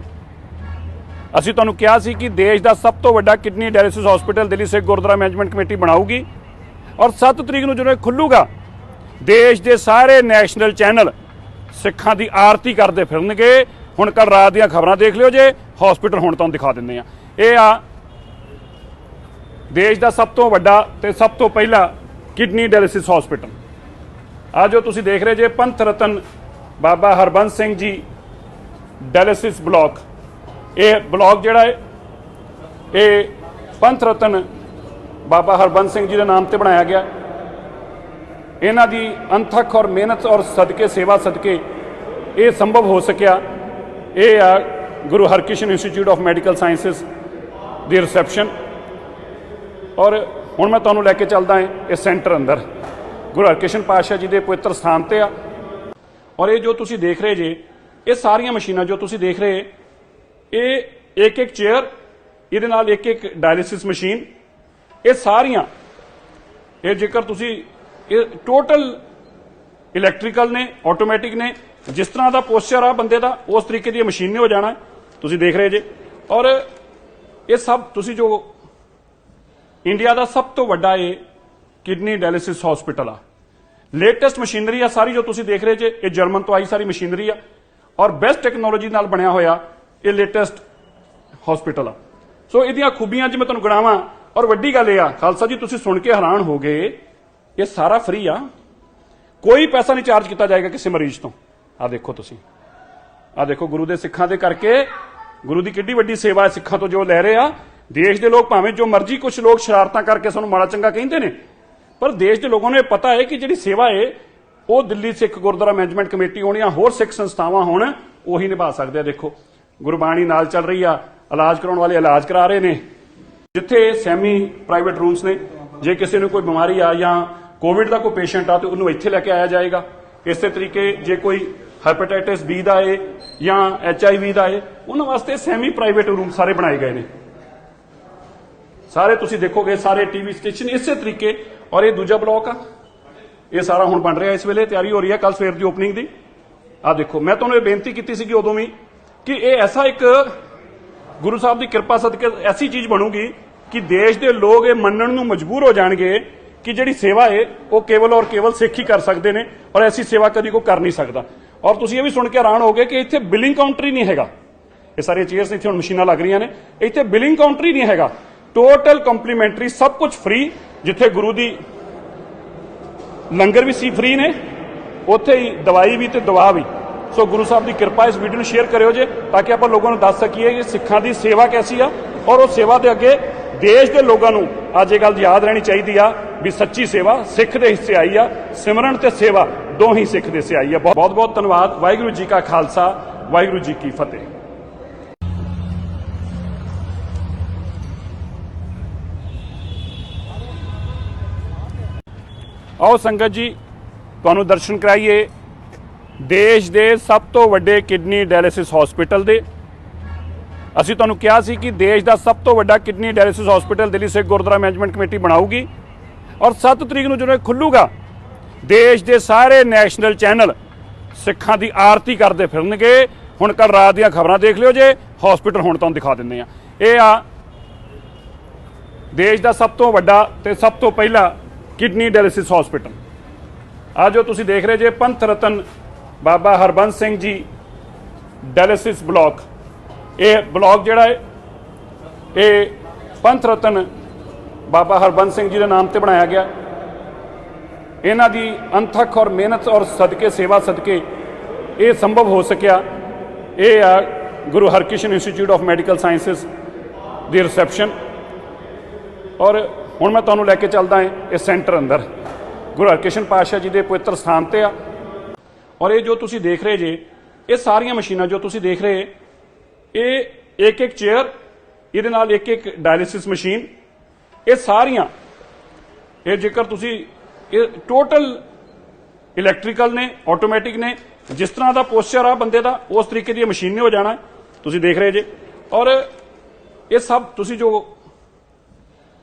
ਅਸੀਂ ਤੁਹਾਨੂੰ ਕਿਹਾ ਸੀ ਕਿ ਦੇਸ਼ ਦਾ ਸਭ ਤੋਂ ਵੱਡਾ kidney dialysis hospital Delhi Sikh Gurdwara management committee ਬਣਾਊਗੀ, ਔਰ 7 ਤਰੀਕ ਨੂੰ ਜਦੋਂ ਇਹ ਖੁੱਲੂਗਾ, ਦੇਸ਼ ਦੇ ਸਾਰੇ ਨੈਸ਼ਨਲ ਚੈਨਲ ਸਿੱਖਾਂ ਦੀ ਆਰਤੀ ਕਰਦੇ ਫਿਰਨਗੇ। ਹੁਣ ਕੱਲ ਰਾਤ ਦੀਆਂ ਖਬਰਾਂ ਦੇਖ ਲਿਓ ਜੇ, ਹਸਪੀਟਲ ਹੁਣ ਤੁਹਾਨੂੰ ਦਿਖਾ ਦਿੰਦੇ ਆ। ਇਹ ਆ ਦੇਸ਼ ਦਾ ਸਭ ਤੋਂ ਵੱਡਾ ਤੇ ਸਭ ਤੋਂ ਪਹਿਲਾ ਕਿਡਨੀ ਡਾਇਲਿਸਿਸ ਹਸਪੀਟਲ। ਆ ਜੋ ਤੁਸੀਂ ਦੇਖ ਰਹੇ ਜੇ, ਪੰਥ ਰਤਨ ਬਾਬਾ ਹਰਬੰਸ ਸਿੰਘ ਜੀ ਡਾਇਲਿਸਿਸ ਬਲਾਕ। ਇਹ ਬਲਾਕ ਜਿਹੜਾ ਹੈ ਇਹ ਪੰਥ ਰਤਨ ਬਾਬਾ ਹਰਬੰਸ ਸਿੰਘ ਜੀ ਦੇ ਨਾਮ ਤੇ ਬਣਾਇਆ ਗਿਆ। ਇਹਨਾਂ ਦੀ ਅਣਥੱਕ ਔਰ ਮਿਹਨਤ ਔਰ ਸਦਕੇ, ਸੇਵਾ ਸਦਕੇ ਇਹ ਸੰਭਵ ਹੋ ਸਕਿਆ। ਇਹ ਆ Guru Harkrishan institute of medical sciences ਦੀ ਰਿਸੈਪਸ਼ਨ। ਔਰ ਹੁਣ ਮੈਂ ਤੁਹਾਨੂੰ ਲੈ ਕੇ ਚੱਲਦਾ ਹਾਂ ਇਹ ਸੈਂਟਰ ਅੰਦਰ, गुरु हरकृष्ण पातशाह जी के पवित्र स्थान ते आ। और ये जो तुसी देख रहे जे, ये सारियां मशीनां जो तुसी देख रहे, ये एक एक चेयर, ये नाल एक एक डायलिसिस मशीन, ये सारियां ये जेकर तुसी ये टोटल इलैक्ट्रिकल ने, ऑटोमैटिक ने, जिस तरह का पोस्चर आ बंदे का उस तरीके की मशीन ने हो जाना है, तुसी देख रहे जे। और ये सब तुसी जो इंडिया का सब तो वड्डा ये किडनी डायलिसिस हॉस्पिटल आ, लेटेस्ट मशीनरी आ सारी जो तुसी देख रहे जे, ये जर्मन तो आई सारी मशीनरी आ और बेस्ट टैक्नोलॉजी नाल बनया होया ये लेटेस्ट हॉस्पिटल आ। सो इहदियां खूबियां च मैं तुहानूं गिणावां और वड्डी गल यह आ, खालसा जी तुसी सुन के हैरान हो गए, ये सारा फ्री आ, कोई पैसा नहीं चार्ज किया जाएगा किसी मरीज तो। आ देखो तुसी, आ देखो गुरु दे सिखां दे करके गुरु की किड्डी वड्डी सेवा है सिखां तो जो लै रहे आ। देश के लोग भावें जो मर्जी कुछ लोग शरारतां करके सानूं माड़ा चंगा कहंदे ने, पर देश के लोगों ने पता है कि जिहड़ी सेवा है वो दिल्ली सिख गुरुद्वारा मैनेजमेंट कमेटी होनी या होर सिख संस्थावां होण उही निभा सकदे आ। देखो गुरबाणी नाल चल रही आ, इलाज कराउण वाले इलाज करा रहे ने, जिथे सैमी प्राइवेट रूम्स ने, जे किसी ने कोई बीमारी आ या कोविड का कोई पेशेंट आ तो उन्होंने इत्थे लैके आया जाएगा। इस तरीके जे कोई हैपेटाइटिस बी का है या HIV का है, उन्होंने वास्ते सैमी प्राइवेट रूम सारे बनाए गए ने, सारे तुसी देखोगे सारे टीवी स्टेशन इस तरीके। और ये दूजा ब्लॉक आ, ये सारा हुण बन रहा है, इस वेले तैयारी हो रही है कल सवेर की ओपनिंग की। आ देखो मैं तुहानूं ये बेनती की सी उदों भी कि ये ऐसा एक गुरु साहब की कृपा सदके ऐसी चीज बनूगी कि देश के लोग ये मनण नूं मजबूर हो जाएंगे कि जिहड़ी सेवा है वो केवल और केवल सिख ही कर सकते हैं और ऐसी सेवा कभी कोई कर नहीं सकता। और तुसीं ये भी सुन के हैरान हो गए कि इत्थे बिलिंग काउंटर ही नहीं हैगा, ये सारी चेयर्स इत्थे हुण मशीनां लग रही ने, इत्थे बिलिंग काउंटर ही नहीं हैगा, टोटल कंप्लीमेंटरी सब कुछ फ्री। जिथे गुरु दी लंगर भी फ्री ने, उत्थे ही दवाई भी ते दवा भी। सो गुरु साहब की कृपा, इस वीडियो शेयर करियो जे ताकि आप लोगों को दस सकीए कि सिखां की सेवा कैसी आ और उस सेवा के अगे देश के लोगों को अज ये गल याद रहनी चाहिए आ भी सच्ची सेवा सिख के हिस्से आई आ, सिमरन ते सेवा दो ही सिख दे हिस्से आई आ। बहुत बहुत धन्यवाद। वाहिगुरू जी का खालसा, वाहिगुरू जी की फतेह। आओ संगत जी तुहानूं दर्शन कराइए देश के सब तो वड्डे किडनी डायलिसिस हॉस्पिटल दे। असीं तुहानूं कहा सी कि देश का सब तो वड्डा kidney dialysis hospital Delhi Sikh Gurdwara management committee बनाऊगी और 7 तरीक नूं ਜਦੋਂ खुलूगा देश के सारे नैशनल चैनल सिखां की आरती करते फिरनगे। हुण कल रात ਦੀਆਂ खबरां देख लिओ जे, हॉस्पिटल हुण तुहानूं दिखा दिंदे आ। ਇਹ ਆ देश का सब तो वड्डा ते सब तो पहला किडनी डायलिसिस हॉस्पिटल। आ जो तुसीं देख रहे जे पंथ रतन बाबा हरबंस सिंह जी डायलिसिस ब्लॉक, ये ब्लॉक जिहड़ा है ये पंथ रतन बाबा हरबंस सिंह जी के नाम से बनाया गया। इन्हां दी अनथक और मेहनत और सदके सेवा सदके ये संभव हो सकिया। ये आ Guru Harkrishan Institute of Medical Sciences दी रिसैप्शन। और हुण मैं तुहानूं लैके चलदा है इस सेंटर अंदर गुरु हरकृष्ण पातशाह जी के पवित्र स्थान ते आ। और ये जो तुसीं देख रहे जे, ये सारियां मशीनां जो तुसीं देख रहे, ये एक एक चेयर, ये नाल एक एक डायलिसिस मशीन, ये सारियां ये जेकर तुसीं ये टोटल इलैक्ट्रिकल ने, ऑटोमैटिक ने, जिस तरह का पोस्चर आ बंदे का उस तरीके की मशीन ने हो जाना है, तुसीं देख रहे जे। और ये सब तुसीं जो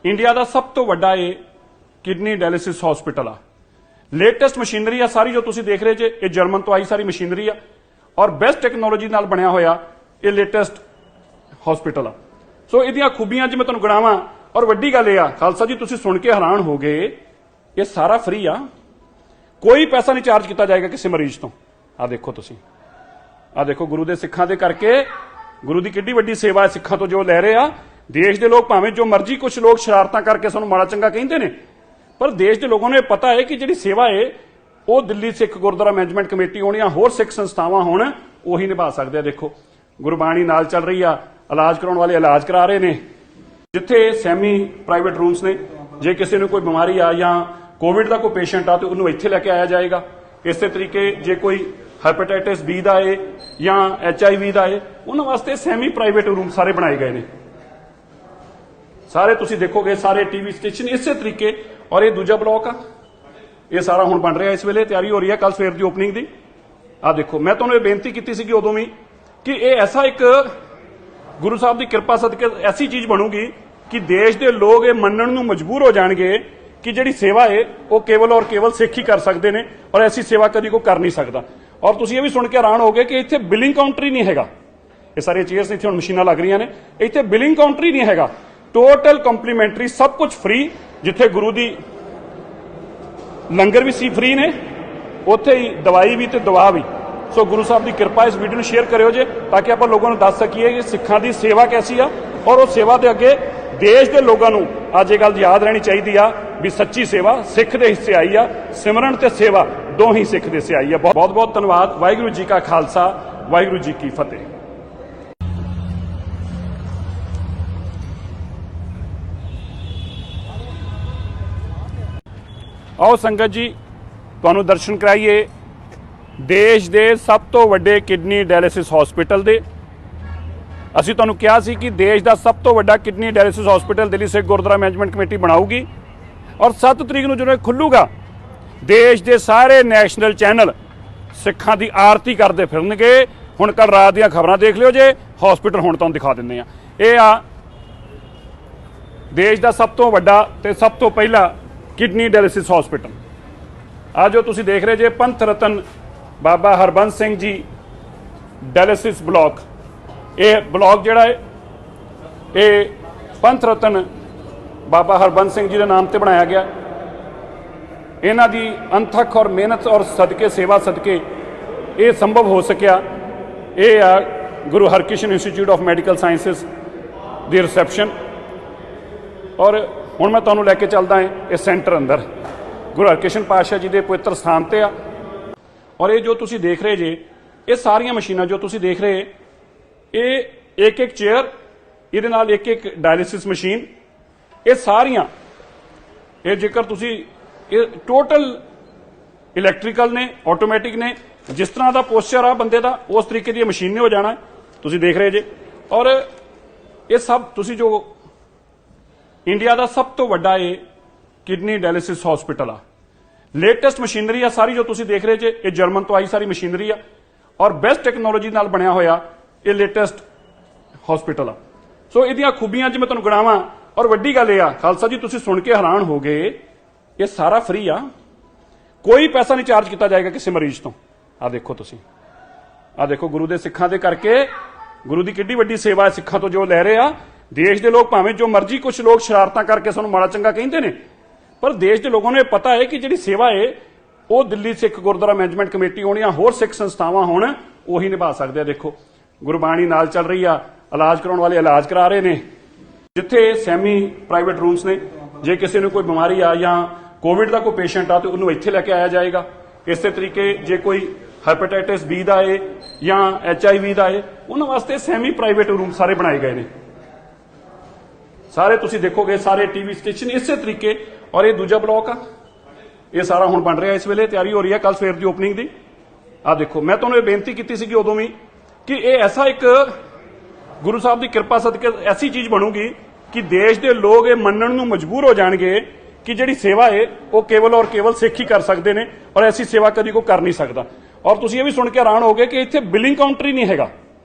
इंडिया का सब तो वड्डा ये किडनी डायलिसिस हॉस्पिटल आ, लेटेस्ट मशीनरी आ सारी जो तुसीं देख रहे जे, ये जर्मन तो आई सारी मशीनरी आ और बेस्ट टैक्नोलॉजी नाल बनया होया ये लेटेस्ट हॉस्पिटल आ। सो इहदियां खूबियां च मैं तुहानूं गिणावां और वड्डी गल यह आ, खालसा जी तुसीं सुन के हैरान हो गए, ये सारा फ्री आ, कोई पैसा नहीं चार्ज किया जाएगा किसी मरीज तो। आ देखो तुसीं, आ देखो गुरु दे सिखां दे करके गुरु की किड्डी वड्डी सेवा है सिखां तो जो लै रहे आ। देश के लोग भावें जो मर्जी कुछ लोग शरारतां करके सानूं माड़ा चंगा कहंदे ने, पर देश के लोगों ने पता है कि जिहड़ी सेवा है वो दिल्ली सिख गुरुद्वारा मैनेजमेंट कमेटी होनी या होर सिख संस्थावां होण उही निभा सकदे आ। देखो गुरबाणी नाल चल रही आ, इलाज कराउण वाले इलाज करा रहे ने, जिथे सैमी प्राइवेट रूम्स ने, जे किसी ने कोई बीमारी आ या कोविड का कोई पेशेंट आ तो उन्होंने इत्थे लैके आया जाएगा। इस तरीके जे कोई हैपेटाइटिस बी का है या HIV का है, उन्होंने वास्ते सैमी प्राइवेट रूम सारे बनाए गए ने, सारे तुसीं देखोगे सारे टीवी स्टेशन इस तरीके। और ये दूजा ब्लॉक आ, ਇਹ ਸਾਰਾ ਹੁਣ ਬਣ ਰਿਹਾ, ਇਸ ਵੇਲੇ ਤਿਆਰੀ ਹੋ ਰਹੀ ਹੈ ਕੱਲ ਸਵੇਰ ਦੀ ਓਪਨਿੰਗ ਦੀ। ਆ ਦੇਖੋ, ਮੈਂ ਤੁਹਾਨੂੰ ਇਹ ਬੇਨਤੀ ਕੀਤੀ ਸੀਗੀ ਉਦੋਂ ਵੀ ਕਿ ਇਹ ਐਸਾ ਇੱਕ ਗੁਰੂ ਸਾਹਿਬ ਦੀ ਕਿਰਪਾ ਸਦਕੇ ਐਸੀ ਚੀਜ਼ ਬਣੂਗੀ ਕਿ ਦੇਸ਼ ਦੇ ਲੋਕ ਇਹ ਮੰਨਣ ਨੂੰ ਮਜਬੂਰ ਹੋ ਜਾਣਗੇ ਕਿ ਜਿਹੜੀ ਸੇਵਾ ਹੈ ਉਹ ਕੇਵਲ ਔਰ ਕੇਵਲ ਸਿੱਖ ਹੀ ਕਰ ਸਕਦੇ ਨੇ, ਔਰ ਐਸੀ ਸੇਵਾ ਕਦੀ ਕੋਈ ਕਰ ਨਹੀਂ ਸਕਦਾ। ਔਰ ਤੁਸੀਂ ਇਹ ਵੀ ਸੁਣ ਕੇ ਹੈਰਾਨ ਹੋਗੇ ਕਿ ਇੱਥੇ ਬਿਲਿੰਗ ਕਾਊਂਟਰ ਹੀ ਨਹੀਂ ਹੈਗਾ। ਇਹ ਸਾਰੀਆਂ ਚੇਅਰਸ ਇੱਥੇ ਹੁਣ ਮਸ਼ੀਨਾਂ ਲੱਗ ਰਹੀਆਂ ਨੇ, ਇੱਥੇ ਬਿਲਿੰਗ ਕਾਊਂਟਰ ਹੀ ਨਹੀਂ ਹੈਗਾ। ਟੋਟਲ ਕੰਪਲੀਮੈਂਟਰੀ, ਸਭ ਕੁਝ ਫ੍ਰੀ। ਜਿੱਥੇ ਗੁਰੂ ਦੀ ਲੰਗਰ ਵੀ ਸੀ ਫ੍ਰੀ ਨੇ, ਉੱਥੇ ਹੀ ਦਵਾਈ ਵੀ ਤੇ ਦਵਾ ਵੀ। ਸੋ ਗੁਰੂ ਸਾਹਿਬ ਦੀ ਕਿਰਪਾ, ਇਸ ਵੀਡੀਓ ਨੂੰ ਸ਼ੇਅਰ ਕਰਿਓ ਜੇ, ਤਾਂ ਕਿ ਆਪਾਂ ਲੋਕਾਂ ਨੂੰ ਦੱਸ ਸਕੀਏ ਕਿ ਸਿੱਖਾਂ ਦੀ ਸੇਵਾ ਕੈਸੀ ਆ, ਔਰ ਉਹ ਸੇਵਾ ਦੇ ਅੱਗੇ ਦੇਸ਼ ਦੇ ਲੋਕਾਂ ਨੂੰ ਅੱਜ ਇਹ ਗੱਲ ਯਾਦ ਰਹਿਣੀ ਚਾਹੀਦੀ ਆ ਵੀ ਸੱਚੀ ਸੇਵਾ ਸਿੱਖ ਦੇ ਹਿੱਸੇ ਆਈ ਆ। ਸਿਮਰਨ ਤੇ ਸੇਵਾ ਦੋਹੀਂ ਸਿੱਖ ਦੇ ਹਿੱਸੇ ਆਈ ਆ। ਬਹੁਤ ਬਹੁਤ ਧੰਨਵਾਦ। ਵਾਹਿਗੁਰੂ ਜੀ ਕਾ ਖਾਲਸਾ, ਵਾਹਿਗੁਰੂ ਜੀ ਕੀ ਫਤਿਹ। ਆਓ ਸੰਗਤ ਜੀ, ਤੁਹਾਨੂੰ ਦਰਸ਼ਨ ਕਰਾਈਏ ਦੇਸ਼ ਦੇ ਸਭ ਤੋਂ ਵੱਡੇ ਕਿਡਨੀ ਡਾਇਲਿਸਿਸ ਹਸਪੀਟਲ ਦੇ। ਅਸੀਂ ਤੁਹਾਨੂੰ ਕਿਹਾ ਸੀ ਕਿ ਦੇਸ਼ ਦਾ ਸਭ ਤੋਂ ਵੱਡਾ kidney dialysis hospital Delhi Sikh Gurdwara management committee ਬਣਾਊਗੀ, ਔਰ 7 ਤਰੀਕ ਨੂੰ ਜਦੋਂ ਇਹ ਖੁੱਲੂਗਾ ਦੇਸ਼ ਦੇ ਸਾਰੇ ਨੈਸ਼ਨਲ ਚੈਨਲ ਸਿੱਖਾਂ ਦੀ ਆਰਤੀ ਕਰਦੇ ਫਿਰਨਗੇ। ਹੁਣ ਕੱਲ ਰਾਤ ਦੀਆਂ ਖਬਰਾਂ ਦੇਖ ਲਿਓ ਜੇ, ਹਸਪੀਟਲ ਹੁਣ ਤੁਹਾਨੂੰ ਦਿਖਾ ਦਿੰਦੇ ਆ। ਇਹ ਆ ਦੇਸ਼ ਦਾ ਸਭ ਤੋਂ ਵੱਡਾ ਤੇ ਸਭ ਤੋਂ ਪਹਿਲਾ ਕਿਡਨੀ ਡਾਇਲਿਸਿਸ ਹਸਪੀਟਲ। ਆ ਜੋ ਤੁਸੀਂ ਦੇਖ ਰਹੇ ਜੇ, ਪੰਥ ਰਤਨ ਬਾਬਾ ਹਰਬੰਸ ਸਿੰਘ ਜੀ ਡਾਇਲਿਸਿਸ ਬਲਾਕ। ਇਹ ਬਲਾਕ ਜਿਹੜਾ ਹੈ ਇਹ ਪੰਥ ਰਤਨ ਬਾਬਾ ਹਰਬੰਸ ਸਿੰਘ ਜੀ ਦੇ ਨਾਮ ਤੇ ਬਣਾਇਆ ਗਿਆ। ਇਹਨਾਂ ਦੀ ਅੰਥਕ ਔਰ ਮਿਹਨਤ ਔਰ ਸਦਕੇ, ਸੇਵਾ ਸਦਕੇ ਇਹ ਸੰਭਵ ਹੋ ਸਕਿਆ। ਇਹ ਆ Guru Harkrishan institute of medical sciences ਦੀ ਰਿਸੈਪਸ਼ਨ। ਔਰ ਹੁਣ ਮੈਂ ਤੁਹਾਨੂੰ ਲੈ ਕੇ ਚੱਲਦਾ ਹਾਂ ਇਸ ਸੈਂਟਰ ਅੰਦਰ, ਗੁਰੂ ਹਰਕ੍ਰਿਸ਼ਨ ਪਾਤਸ਼ਾਹ ਜੀ ਦੇ ਪਵਿੱਤਰ ਸਥਾਨ ਤੇ ਆ। ਔਰ ਇਹ ਜੋ ਤੁਸੀਂ ਦੇਖ ਰਹੇ ਜੇ, ਇਹ ਸਾਰੀਆਂ ਮਸ਼ੀਨਾਂ ਜੋ ਤੁਸੀਂ ਦੇਖ ਰਹੇ, ਇਹ ਇੱਕ ਇੱਕ ਚੇਅਰ, ਇਹਦੇ ਨਾਲ ਇੱਕ ਇੱਕ ਡਾਇਲਿਸਿਸ ਮਸ਼ੀਨ, ਇਹ ਸਾਰੀਆਂ, ਇਹ ਜੇਕਰ ਤੁਸੀਂ ਇਹ ਟੋਟਲ ਇਲੈਕਟ੍ਰੀਕਲ ਨੇ, ਆਟੋਮੈਟਿਕ ਨੇ। ਜਿਸ ਤਰ੍ਹਾਂ ਦਾ ਪੋਸਚਰ ਆ ਬੰਦੇ ਦਾ, ਉਸ ਤਰੀਕੇ ਦੀ ਮਸ਼ੀਨ ਨੇ ਹੋ ਜਾਣਾ। ਤੁਸੀਂ ਦੇਖ ਰਹੇ ਜੇ। ਔਰ ਇਹ ਸਭ ਤੁਸੀਂ ਜੋ ਇੰਡੀਆ ਦਾ ਸਭ ਤੋਂ ਵੱਡਾ ਇਹ ਕਿਡਨੀ ਡਾਇਲਿਸਿਸ ਹਸਪੀਟਲ ਆ। ਲੇਟੈਸਟ ਮਸ਼ੀਨਰੀ ਆ ਸਾਰੀ ਜੋ ਤੁਸੀਂ ਦੇਖ ਰਹੇ ਜੇ, ਇਹ ਜਰਮਨ ਤੋਂ ਆਈ ਸਾਰੀ ਮਸ਼ੀਨਰੀ ਆ, ਔਰ ਬੈਸਟ ਟੈਕਨੋਲੋਜੀ ਨਾਲ ਬਣਿਆ ਹੋਇਆ ਇਹ ਲੇਟੈਸਟ ਹਸਪੀਟਲ ਆ। ਸੋ ਇਹਦੀਆਂ ਖੂਬੀਆਂ 'ਚ ਮੈਂ ਤੁਹਾਨੂੰ ਗਣਾਵਾਂ। ਔਰ ਵੱਡੀ ਗੱਲ ਇਹ ਆ ਖਾਲਸਾ ਜੀ, ਤੁਸੀਂ ਸੁਣ ਕੇ ਹੈਰਾਨ ਹੋ ਗਏ, ਇਹ ਸਾਰਾ ਫ੍ਰੀ ਆ, ਕੋਈ ਪੈਸਾ ਨਹੀਂ ਚਾਰਜ ਕੀਤਾ ਜਾਏਗਾ ਕਿਸੇ ਮਰੀਜ਼ ਤੋਂ। ਆ ਦੇਖੋ ਤੁਸੀਂ, ਆ ਦੇਖੋ ਗੁਰੂ ਦੇ ਸਿੱਖਾਂ ਦੇ ਕਰਕੇ, ਗੁਰੂ ਦੀ ਕਿੱਡੀ ਵੱਡੀ ਸੇਵਾ ਹੈ ਸਿੱਖਾਂ ਤੋਂ ਜੋ ਲੈ ਰਹੇ ਆ। ਦੇਸ਼ ਦੇ ਲੋਕ ਭਾਵੇਂ ਜੋ ਮਰਜ਼ੀ, ਕੁਝ ਲੋਕ ਸ਼ਰਾਰਤਾਂ ਕਰਕੇ ਸਾਨੂੰ ਮਾੜਾ ਚੰਗਾ ਕਹਿੰਦੇ ਨੇ, ਪਰ ਦੇਸ਼ ਦੇ ਲੋਕਾਂ ਨੂੰ ਇਹ ਪਤਾ ਹੈ ਕਿ ਜਿਹੜੀ ਸੇਵਾ ਹੈ ਉਹ ਦਿੱਲੀ ਸਿੱਖ ਗੁਰਦੁਆਰਾ ਮੈਨੇਜਮੈਂਟ ਕਮੇਟੀ ਹੋਣ ਜਾਂ ਹੋਰ ਸਿੱਖ ਸੰਸਥਾਵਾਂ ਹੋਣ, ਉਹੀ ਨਿਭਾ ਸਕਦੇ ਆ। ਦੇਖੋ ਗੁਰਬਾਣੀ ਨਾਲ ਚੱਲ ਰਹੀ ਆ, ਇਲਾਜ ਕਰਾਉਣ ਵਾਲੇ ਇਲਾਜ ਕਰਾ ਰਹੇ ਨੇ। ਜਿੱਥੇ ਸੈਮੀ ਪ੍ਰਾਈਵੇਟ ਰੂਮਸ ਨੇ, ਜੇ ਕਿਸੇ ਨੂੰ ਕੋਈ ਬਿਮਾਰੀ ਆ ਜਾਂ ਕੋਵਿਡ ਦਾ ਕੋਈ ਪੇਸ਼ੈਂਟ ਆ ਤੇ ਉਹਨੂੰ ਇੱਥੇ ਲੈ ਕੇ ਆਇਆ ਜਾਏਗਾ। ਇਸੇ ਤਰੀਕੇ ਜੇ ਕੋਈ ਹੈਪੇਟਾਈਟਿਸ ਬੀ ਦਾ ਹੈ ਜਾਂ HIV ਦਾ ਹੈ, ਉਹਨਾਂ ਵਾਸਤੇ ਸੈਮੀ ਪ੍ਰਾਈਵੇਟ ਰੂਮ ਸਾਰੇ ਬਣਾਏ ਗਏ ਨੇ। ਸਾਰੇ ਤੁਸੀਂ ਦੇਖੋਗੇ, ਸਾਰੇ ਟੀਵੀ ਸਟੇਸ਼ਨ ਇਸੇ ਤਰੀਕੇ। ਔਰ ਇਹ ਦੂਜਾ ਬਲਾਕ ਆ, ਇਹ ਸਾਰਾ ਹੁਣ ਬਣ ਰਿਹਾ, ਇਸ ਵੇਲੇ ਤਿਆਰੀ ਹੋ ਰਹੀ ਹੈ ਕੱਲ ਸਵੇਰ ਦੀ ਓਪਨਿੰਗ ਦੀ। ਆ ਦੇਖੋ, ਮੈਂ ਤੁਹਾਨੂੰ ਇਹ ਬੇਨਤੀ ਕੀਤੀ ਸੀਗੀ ਉਦੋਂ ਵੀ ਕਿ ਇਹ ਐਸਾ ਇੱਕ ਗੁਰੂ ਸਾਹਿਬ ਦੀ ਕਿਰਪਾ ਸਦਕੇ ਐਸੀ ਚੀਜ਼ ਬਣੂਗੀ ਕਿ ਦੇਸ਼ ਦੇ ਲੋਕ ਇਹ ਮੰਨਣ ਨੂੰ ਮਜਬੂਰ ਹੋ ਜਾਣਗੇ ਕਿ ਜਿਹੜੀ ਸੇਵਾ ਹੈ ਉਹ ਕੇਵਲ ਔਰ ਕੇਵਲ ਸਿੱਖ ਹੀ ਕਰ ਸਕਦੇ ਨੇ, ਔਰ ਐਸੀ ਸੇਵਾ ਕਦੀ ਕੋਈ ਕਰ ਨਹੀਂ ਸਕਦਾ। ਔਰ ਤੁਸੀਂ ਇਹ ਵੀ ਸੁਣ ਕੇ ਹੈਰਾਨ ਹੋਗੇ ਕਿ ਇੱਥੇ ਬਿਲਿੰਗ ਕਾਊਂਟਰ ਹੀ ਨਹੀਂ ਹੈਗਾ।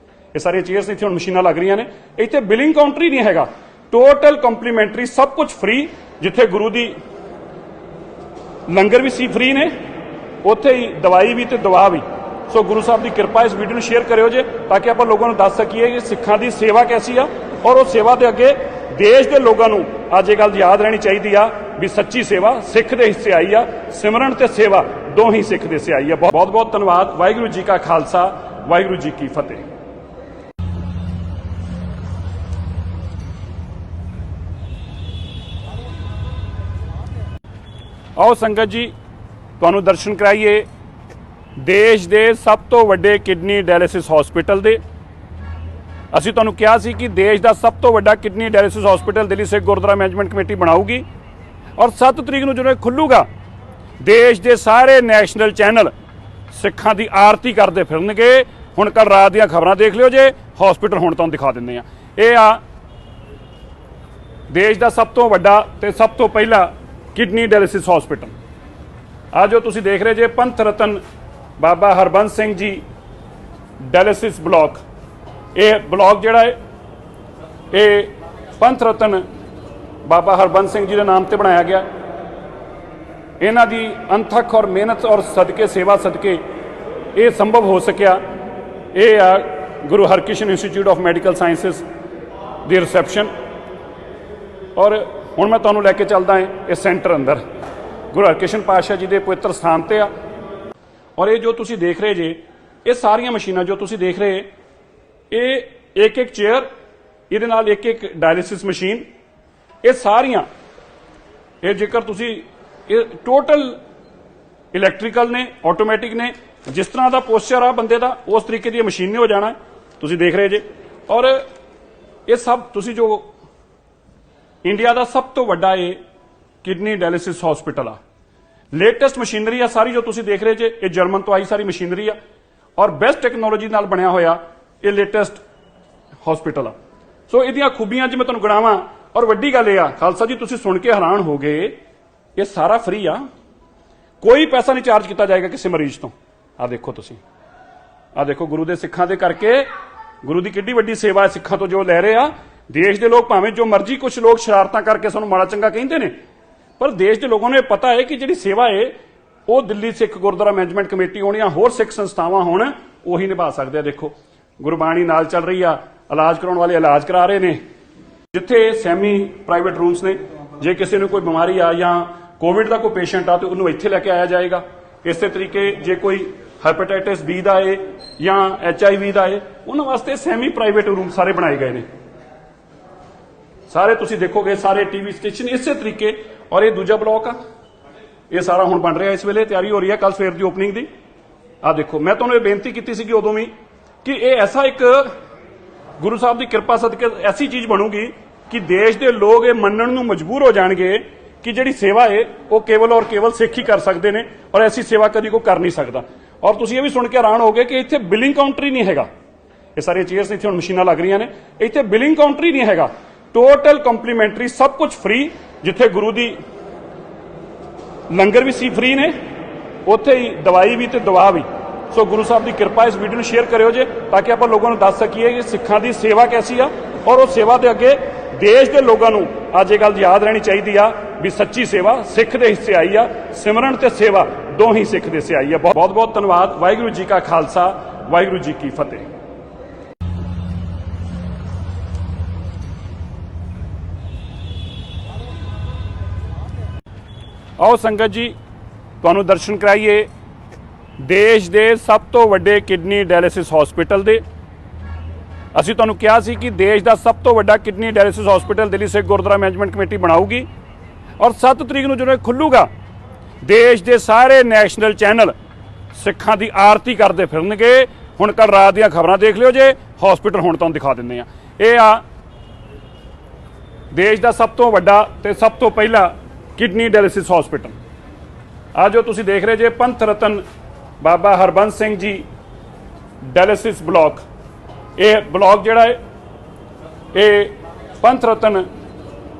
ਇਹ ਸਾਰੀਆਂ ਚੇਅਰਸ ਇੱਥੇ ਹੁਣ ਮਸ਼ੀਨਾਂ ਲੱਗ ਰਹੀਆਂ ਨੇ, ਇੱਥੇ ਬਿਲਿੰਗ ਕਾਊਂਟਰ ਹੀ ਨਹੀਂ ਹੈਗਾ। ਟੋਟਲ ਕੰਪਲੀਮੈਂਟਰੀ, ਸਭ ਕੁਝ ਫ੍ਰੀ। ਜਿੱਥੇ ਗੁਰੂ ਦੀ ਲੰਗਰ ਵੀ ਸੀ ਫ੍ਰੀ ਨੇ, ਉੱਥੇ ਹੀ ਦਵਾਈ ਵੀ ਤੇ ਦਵਾ ਵੀ। ਸੋ ਗੁਰੂ ਸਾਹਿਬ ਦੀ ਕਿਰਪਾ, ਇਸ ਵੀਡੀਓ ਨੂੰ ਸ਼ੇਅਰ ਕਰਿਓ ਜੇ, ਤਾਂ ਕਿ ਆਪਾਂ ਲੋਕਾਂ ਨੂੰ ਦੱਸ ਸਕੀਏ ਕਿ ਸਿੱਖਾਂ ਦੀ ਸੇਵਾ ਕੈਸੀ ਆ, ਔਰ ਉਹ ਸੇਵਾ ਦੇ ਅੱਗੇ ਦੇਸ਼ ਦੇ ਲੋਕਾਂ ਨੂੰ ਅੱਜ ਇਹ ਗੱਲ ਯਾਦ ਰਹਿਣੀ ਚਾਹੀਦੀ ਆ ਵੀ ਸੱਚੀ ਸੇਵਾ ਸਿੱਖ ਦੇ ਹਿੱਸੇ ਆਈ ਆ। ਸਿਮਰਨ ਤੇ ਸੇਵਾ ਦੋਹੀਂ ਸਿੱਖ ਦੇ ਹਿੱਸੇ ਆਈ ਆ। ਬਹੁਤ ਬਹੁਤ ਧੰਨਵਾਦ। ਵਾਹਿਗੁਰੂ ਜੀ ਕਾ ਖਾਲਸਾ, ਵਾਹਿਗੁਰੂ ਜੀ ਕੀ ਫਤਿਹ। ਆਓ ਸੰਗਤ ਜੀ, ਤੁਹਾਨੂੰ ਦਰਸ਼ਨ ਕਰਾਈਏ ਦੇਸ਼ ਦੇ ਸਭ ਤੋਂ ਵੱਡੇ ਕਿਡਨੀ ਡਾਇਲਿਸਿਸ ਹਸਪੀਟਲ ਦੇ। ਅਸੀਂ ਤੁਹਾਨੂੰ ਕਿਹਾ ਸੀ ਕਿ ਦੇਸ਼ ਦਾ ਸਭ ਤੋਂ ਵੱਡਾ kidney dialysis hospital Delhi Sikh Gurdwara management committee ਬਣਾਊਗੀ, ਔਰ 7 ਤਰੀਕ ਨੂੰ ਜਦੋਂ ਇਹ ਖੁੱਲੂਗਾ ਦੇਸ਼ ਦੇ ਸਾਰੇ ਨੈਸ਼ਨਲ ਚੈਨਲ ਸਿੱਖਾਂ ਦੀ ਆਰਤੀ ਕਰਦੇ ਫਿਰਨਗੇ। ਹੁਣ ਕੱਲ ਰਾਤ ਦੀਆਂ ਖਬਰਾਂ ਦੇਖ ਲਿਓ ਜੇ, ਹਸਪੀਟਲ ਹੁਣ ਤੁਹਾਨੂੰ ਦਿਖਾ ਦਿੰਦੇ ਆ। ਇਹ ਆ ਦੇਸ਼ ਦਾ ਸਭ ਤੋਂ ਵੱਡਾ ਤੇ ਸਭ ਤੋਂ ਪਹਿਲਾ ਕਿਡਨੀ ਡਾਇਲਿਸਿਸ ਹਸਪੀਟਲ। ਆ ਜੋ ਤੁਸੀਂ ਦੇਖ ਰਹੇ ਜੇ ਪੰਥ ਰਤਨ ਬਾਬਾ ਹਰਬੰਸ ਸਿੰਘ ਜੀ ਡਾਇਲਿਸਿਸ ਬਲਾਕ। ਇਹ ਬਲਾਕ ਜਿਹੜਾ ਹੈ ਇਹ ਪੰਥ ਰਤਨ ਬਾਬਾ ਹਰਬੰਸ ਸਿੰਘ ਜੀ ਦੇ ਨਾਮ ਤੇ ਬਣਾਇਆ ਗਿਆ। ਇਹਨਾਂ ਦੀ ਅਣਥੱਕ ਔਰ ਮਿਹਨਤ ਔਰ ਸਦਕੇ ਸੇਵਾ ਸਦਕੇ ਇਹ ਸੰਭਵ ਹੋ ਸਕਿਆ। ਇਹ ਆ Guru Harkrishan institute of medical sciences ਦੀ ਰਿਸੈਪਸ਼ਨ। ਔਰ ਹੁਣ ਮੈਂ ਤੁਹਾਨੂੰ ਲੈ ਕੇ ਚੱਲਦਾ ਹਾਂ ਇਸ ਸੈਂਟਰ ਅੰਦਰ ਗੁਰੂ ਹਰਕ੍ਰਿਸ਼ਨ ਪਾਤਸ਼ਾਹ ਜੀ ਦੇ ਪਵਿੱਤਰ ਸਥਾਨ ਤੇ ਆ। ਔਰ ਇਹ ਜੋ ਤੁਸੀਂ ਦੇਖ ਰਹੇ ਜੇ ਇਹ ਸਾਰੀਆਂ ਮਸ਼ੀਨਾਂ ਜੋ ਤੁਸੀਂ ਦੇਖ ਰਹੇ ਇਹ ਇੱਕ ਇੱਕ ਚੇਅਰ, ਇਹਦੇ ਨਾਲ ਇੱਕ ਇੱਕ ਡਾਇਲਿਸਿਸ ਮਸ਼ੀਨ, ਇਹ ਸਾਰੀਆਂ ਇਹ ਜੇਕਰ ਤੁਸੀਂ ਇਹ ਟੋਟਲ ਇਲੈਕਟ੍ਰੀਕਲ ਨੇ, ਆਟੋਮੈਟਿਕ ਨੇ। ਜਿਸ ਤਰ੍ਹਾਂ ਦਾ ਪੋਸਚਰ ਆ ਬੰਦੇ ਦਾ ਉਸ ਤਰੀਕੇ ਦੀ ਮਸ਼ੀਨ ਨੇ ਹੋ ਜਾਣਾ ਤੁਸੀਂ ਦੇਖ ਰਹੇ ਜੇ। ਔਰ ਇਹ ਸਭ ਤੁਸੀਂ ਜੋ ਇੰਡੀਆ ਦਾ ਸਭ ਤੋਂ ਵੱਡਾ ਇਹ ਕਿਡਨੀ ਡਾਇਲਿਸਿਸ ਹਸਪੀਟਲ ਆ। ਲੇਟੈਸਟ ਮਸ਼ੀਨਰੀ ਆ ਸਾਰੀ ਜੋ ਤੁਸੀਂ ਦੇਖ ਰਹੇ ਜੇ, ਇਹ ਜਰਮਨ ਤੋਂ ਆਈ ਸਾਰੀ ਮਸ਼ੀਨਰੀ ਆ ਔਰ ਬੈਸਟ ਟੈਕਨੋਲੋਜੀ ਨਾਲ ਬਣਿਆ ਹੋਇਆ ਇਹ ਲੇਟੈਸਟ ਹਸਪੀਟਲ ਆ। ਸੋ ਇਹਦੀਆਂ ਖੂਬੀਆਂ ਅੱਜ ਮੈਂ ਤੁਹਾਨੂੰ ਗਿਣਾਵਾਂ। ਔਰ ਵੱਡੀ ਗੱਲ ਇਹ ਆ ਖਾਲਸਾ ਜੀ, ਤੁਸੀਂ ਸੁਣ ਕੇ ਹੈਰਾਨ ਹੋ ਗਏ, ਇਹ ਸਾਰਾ ਫ੍ਰੀ ਆ, ਕੋਈ ਪੈਸਾ ਨਹੀਂ ਚਾਰਜ ਕੀਤਾ ਜਾਏਗਾ ਕਿਸੇ ਮਰੀਜ਼ ਤੋਂ। ਆ ਦੇਖੋ ਤੁਸੀਂ, ਆ ਦੇਖੋ ਗੁਰੂ ਦੇ ਸਿੱਖਾਂ ਦੇ ਕਰਕੇ ਗੁਰੂ ਦੀ ਕਿੱਡੀ ਵੱਡੀ ਸੇਵਾ ਹੈ ਸਿੱਖਾਂ ਤੋਂ ਜੋ ਲੈ ਰਹੇ ਆ। ਦੇਸ਼ ਦੇ ਲੋਕ ਭਾਵੇਂ ਜੋ ਮਰਜ਼ੀ ਕੁਝ ਲੋਕ ਸ਼ਰਾਰਤਾਂ ਕਰਕੇ ਸਾਨੂੰ ਮਾੜਾ ਚੰਗਾ ਕਹਿੰਦੇ ਨੇ, ਪਰ ਦੇਸ਼ ਦੇ ਲੋਕਾਂ ਨੂੰ ਇਹ ਪਤਾ ਹੈ ਕਿ ਜਿਹੜੀ ਸੇਵਾ ਹੈ ਉਹ ਦਿੱਲੀ ਸਿੱਖ ਗੁਰਦੁਆਰਾ ਮੈਨੇਜਮੈਂਟ ਕਮੇਟੀ ਹੋਣ ਜਾਂ ਹੋਰ ਸਿੱਖ ਸੰਸਥਾਵਾਂ ਹੋਣ ਉਹੀ ਨਿਭਾ ਸਕਦੇ ਆ। ਦੇਖੋ ਗੁਰਬਾਣੀ ਨਾਲ ਚੱਲ ਰਹੀ ਆ, ਇਲਾਜ ਕਰਾਉਣ ਵਾਲੇ ਇਲਾਜ ਕਰਾ ਰਹੇ ਨੇ। ਜਿੱਥੇ ਸੈਮੀ ਪ੍ਰਾਈਵੇਟ ਰੂਮਸ ਨੇ, ਜੇ ਕਿਸੇ ਨੂੰ ਕੋਈ ਬਿਮਾਰੀ ਆ ਜਾਂ ਕੋਵਿਡ ਦਾ ਕੋਈ ਪੇਸ਼ੈਂਟ ਆ ਤੇ ਉਹਨੂੰ ਇੱਥੇ ਲੈ ਕੇ ਆਇਆ ਜਾਏਗਾ। ਇਸੇ ਤਰੀਕੇ ਜੇ ਕੋਈ ਹੈਪੇਟਾਈਟਿਸ ਬੀ ਦਾ ਹੈ ਜਾਂ HIV ਦਾ ਹੈ, ਉਹਨਾਂ ਵਾਸਤੇ ਸੈਮੀ ਪ੍ਰਾਈਵੇਟ ਰੂਮ ਸਾਰੇ ਬਣਾਏ ਗਏ ਨੇ। ਸਾਰੇ ਤੁਸੀਂ ਦੇਖੋਗੇ ਸਾਰੇ ਟੀਵੀ ਸਟੇਸ਼ਨ ਇਸੇ ਤਰੀਕੇ। ਔਰ ਇਹ ਦੂਜਾ ਬਲਾਕ ਆ, ਇਹ ਸਾਰਾ ਹੁਣ ਬਣ ਰਿਹਾ, ਇਸ ਵੇਲੇ ਤਿਆਰੀ ਹੋ ਰਹੀ ਹੈ ਕੱਲ ਸਵੇਰ ਦੀ ਓਪਨਿੰਗ ਦੀ। ਆ ਦੇਖੋ, ਮੈਂ ਤੁਹਾਨੂੰ ਇਹ ਬੇਨਤੀ ਕੀਤੀ ਸੀ ਕਿ ਉਦੋਂ ਵੀ ਕਿ ਇਹ ਐਸਾ ਇੱਕ ਗੁਰੂ ਸਾਹਿਬ ਦੀ ਕਿਰਪਾ ਸਦਕੇ ਐਸੀ ਚੀਜ਼ ਬਣੂਗੀ ਕਿ ਦੇਸ਼ ਦੇ ਲੋਕ ਇਹ ਮੰਨਣ ਨੂੰ ਮਜਬੂਰ ਹੋ ਜਾਣਗੇ ਕਿ ਜਿਹੜੀ ਸੇਵਾ ਹੈ ਉਹ ਕੇਵਲ ਔਰ ਕੇਵਲ ਸਿੱਖ ਹੀ ਕਰ ਸਕਦੇ ਨੇ ਔਰ ਐਸੀ ਸੇਵਾ ਕਦੀ ਕੋਈ ਕਰ ਨਹੀਂ ਸਕਦਾ। ਔਰ ਤੁਸੀਂ ਇਹ ਵੀ ਸੁਣ ਕੇ ਹੈਰਾਨ ਹੋਗੇ ਕਿ ਇੱਥੇ ਬਿਲਿੰਗ ਕਾਊਂਟਰ ਹੀ ਨਹੀਂ ਹੈਗਾ। ਇਹ ਸਾਰੀਆਂ ਚੇਅਰਸ ਇੱਥੇ ਹੁਣ ਮਸ਼ੀਨਾਂ ਲੱਗ ਰਹੀਆਂ ਨੇ, ਇੱਥੇ ਬਿਲਿੰਗ ਕਾਊਂਟਰ ਹੀ ਨਹੀਂ ਹੈਗਾ। ਟੋਟਲ ਕੰਪਲੀਮੈਂਟਰੀ, ਸਭ ਕੁਝ ਫ੍ਰੀ। ਜਿੱਥੇ ਗੁਰੂ ਦੀ ਲੰਗਰ ਵੀ ਸੀ ਫ੍ਰੀ ਨੇ, ਉੱਥੇ ਹੀ ਦਵਾਈ ਵੀ ਤੇ ਦਵਾ ਵੀ। ਸੋ ਗੁਰੂ ਸਾਹਿਬ ਦੀ ਕਿਰਪਾ। ਇਸ ਵੀਡੀਓ ਨੂੰ ਸ਼ੇਅਰ ਕਰਿਓ ਜੇ ਤਾਂ ਕਿ ਆਪਾਂ ਲੋਕਾਂ ਨੂੰ ਦੱਸ ਸਕੀਏ ਕਿ ਸਿੱਖਾਂ ਦੀ ਸੇਵਾ ਕੈਸੀ ਆ ਔਰ ਉਹ ਸੇਵਾ ਦੇ ਅੱਗੇ ਦੇਸ਼ ਦੇ ਲੋਕਾਂ ਨੂੰ ਅੱਜ ਇਹ ਗੱਲ ਯਾਦ ਰਹਿਣੀ ਚਾਹੀਦੀ ਆ ਵੀ ਸੱਚੀ ਸੇਵਾ ਸਿੱਖ ਦੇ ਹਿੱਸੇ ਆਈ ਆ। ਸਿਮਰਨ ਤੇ ਸੇਵਾ ਦੋਹੀ ਸਿੱਖ ਦੇ ਹਿੱਸੇ ਆਈ ਆ। ਬਹੁਤ ਬਹੁਤ ਧੰਨਵਾਦ। ਵਾਹਿਗੁਰੂ ਜੀ ਕਾ ਖਾਲਸਾ, ਵਾਹਿਗੁਰੂ ਜੀ ਕੀ ਫਤਿਹ। ਆਓ ਸੰਗਤ ਜੀ ਤੁਹਾਨੂੰ ਦਰਸ਼ਨ ਕਰਾਈਏ ਦੇਸ਼ ਦੇ ਸਭ ਤੋਂ ਵੱਡੇ ਕਿਡਨੀ ਡਾਇਲਿਸਿਸ ਹਸਪੀਟਲ ਦੇ। ਅਸੀਂ ਤੁਹਾਨੂੰ ਕਿਹਾ ਸੀ ਕਿ ਦੇਸ਼ ਦਾ ਸਭ ਤੋਂ ਵੱਡਾ kidney dialysis hospital Delhi Sikh Gurdwara management committee ਬਣਾਊਗੀ ਔਰ 7 ਤਰੀਕ ਨੂੰ ਜਦੋਂ ਇਹ ਖੁੱਲੂਗਾ ਦੇਸ਼ ਦੇ ਸਾਰੇ ਨੈਸ਼ਨਲ ਚੈਨਲ ਸਿੱਖਾਂ ਦੀ ਆਰਤੀ ਕਰਦੇ ਫਿਰਨਗੇ। ਹੁਣ ਕੱਲ ਰਾਤ ਦੀਆਂ ਖਬਰਾਂ ਦੇਖ ਲਿਓ ਜੇ, ਹਸਪੀਟਲ ਹੁਣ ਤੁਹਾਨੂੰ ਦਿਖਾ ਦਿੰਦੇ ਆ। ਇਹ ਆ ਦੇਸ਼ ਦਾ ਸਭ ਤੋਂ ਵੱਡਾ ਤੇ ਸਭ ਤੋਂ ਪਹਿਲਾ ਕਿਡਨੀ ਡਾਇਲਿਸਿਸ ਹਸਪੀਟਲ। ਆ ਜੋ ਤੁਸੀਂ ਦੇਖ ਰਹੇ ਜੇ ਪੰਥ ਰਤਨ ਬਾਬਾ ਹਰਬੰਸ ਸਿੰਘ ਜੀ ਡਾਇਲਿਸਿਸ ਬਲਾਕ। ਇਹ ਬਲਾਕ ਜਿਹੜਾ ਹੈ ਇਹ ਪੰਥ ਰਤਨ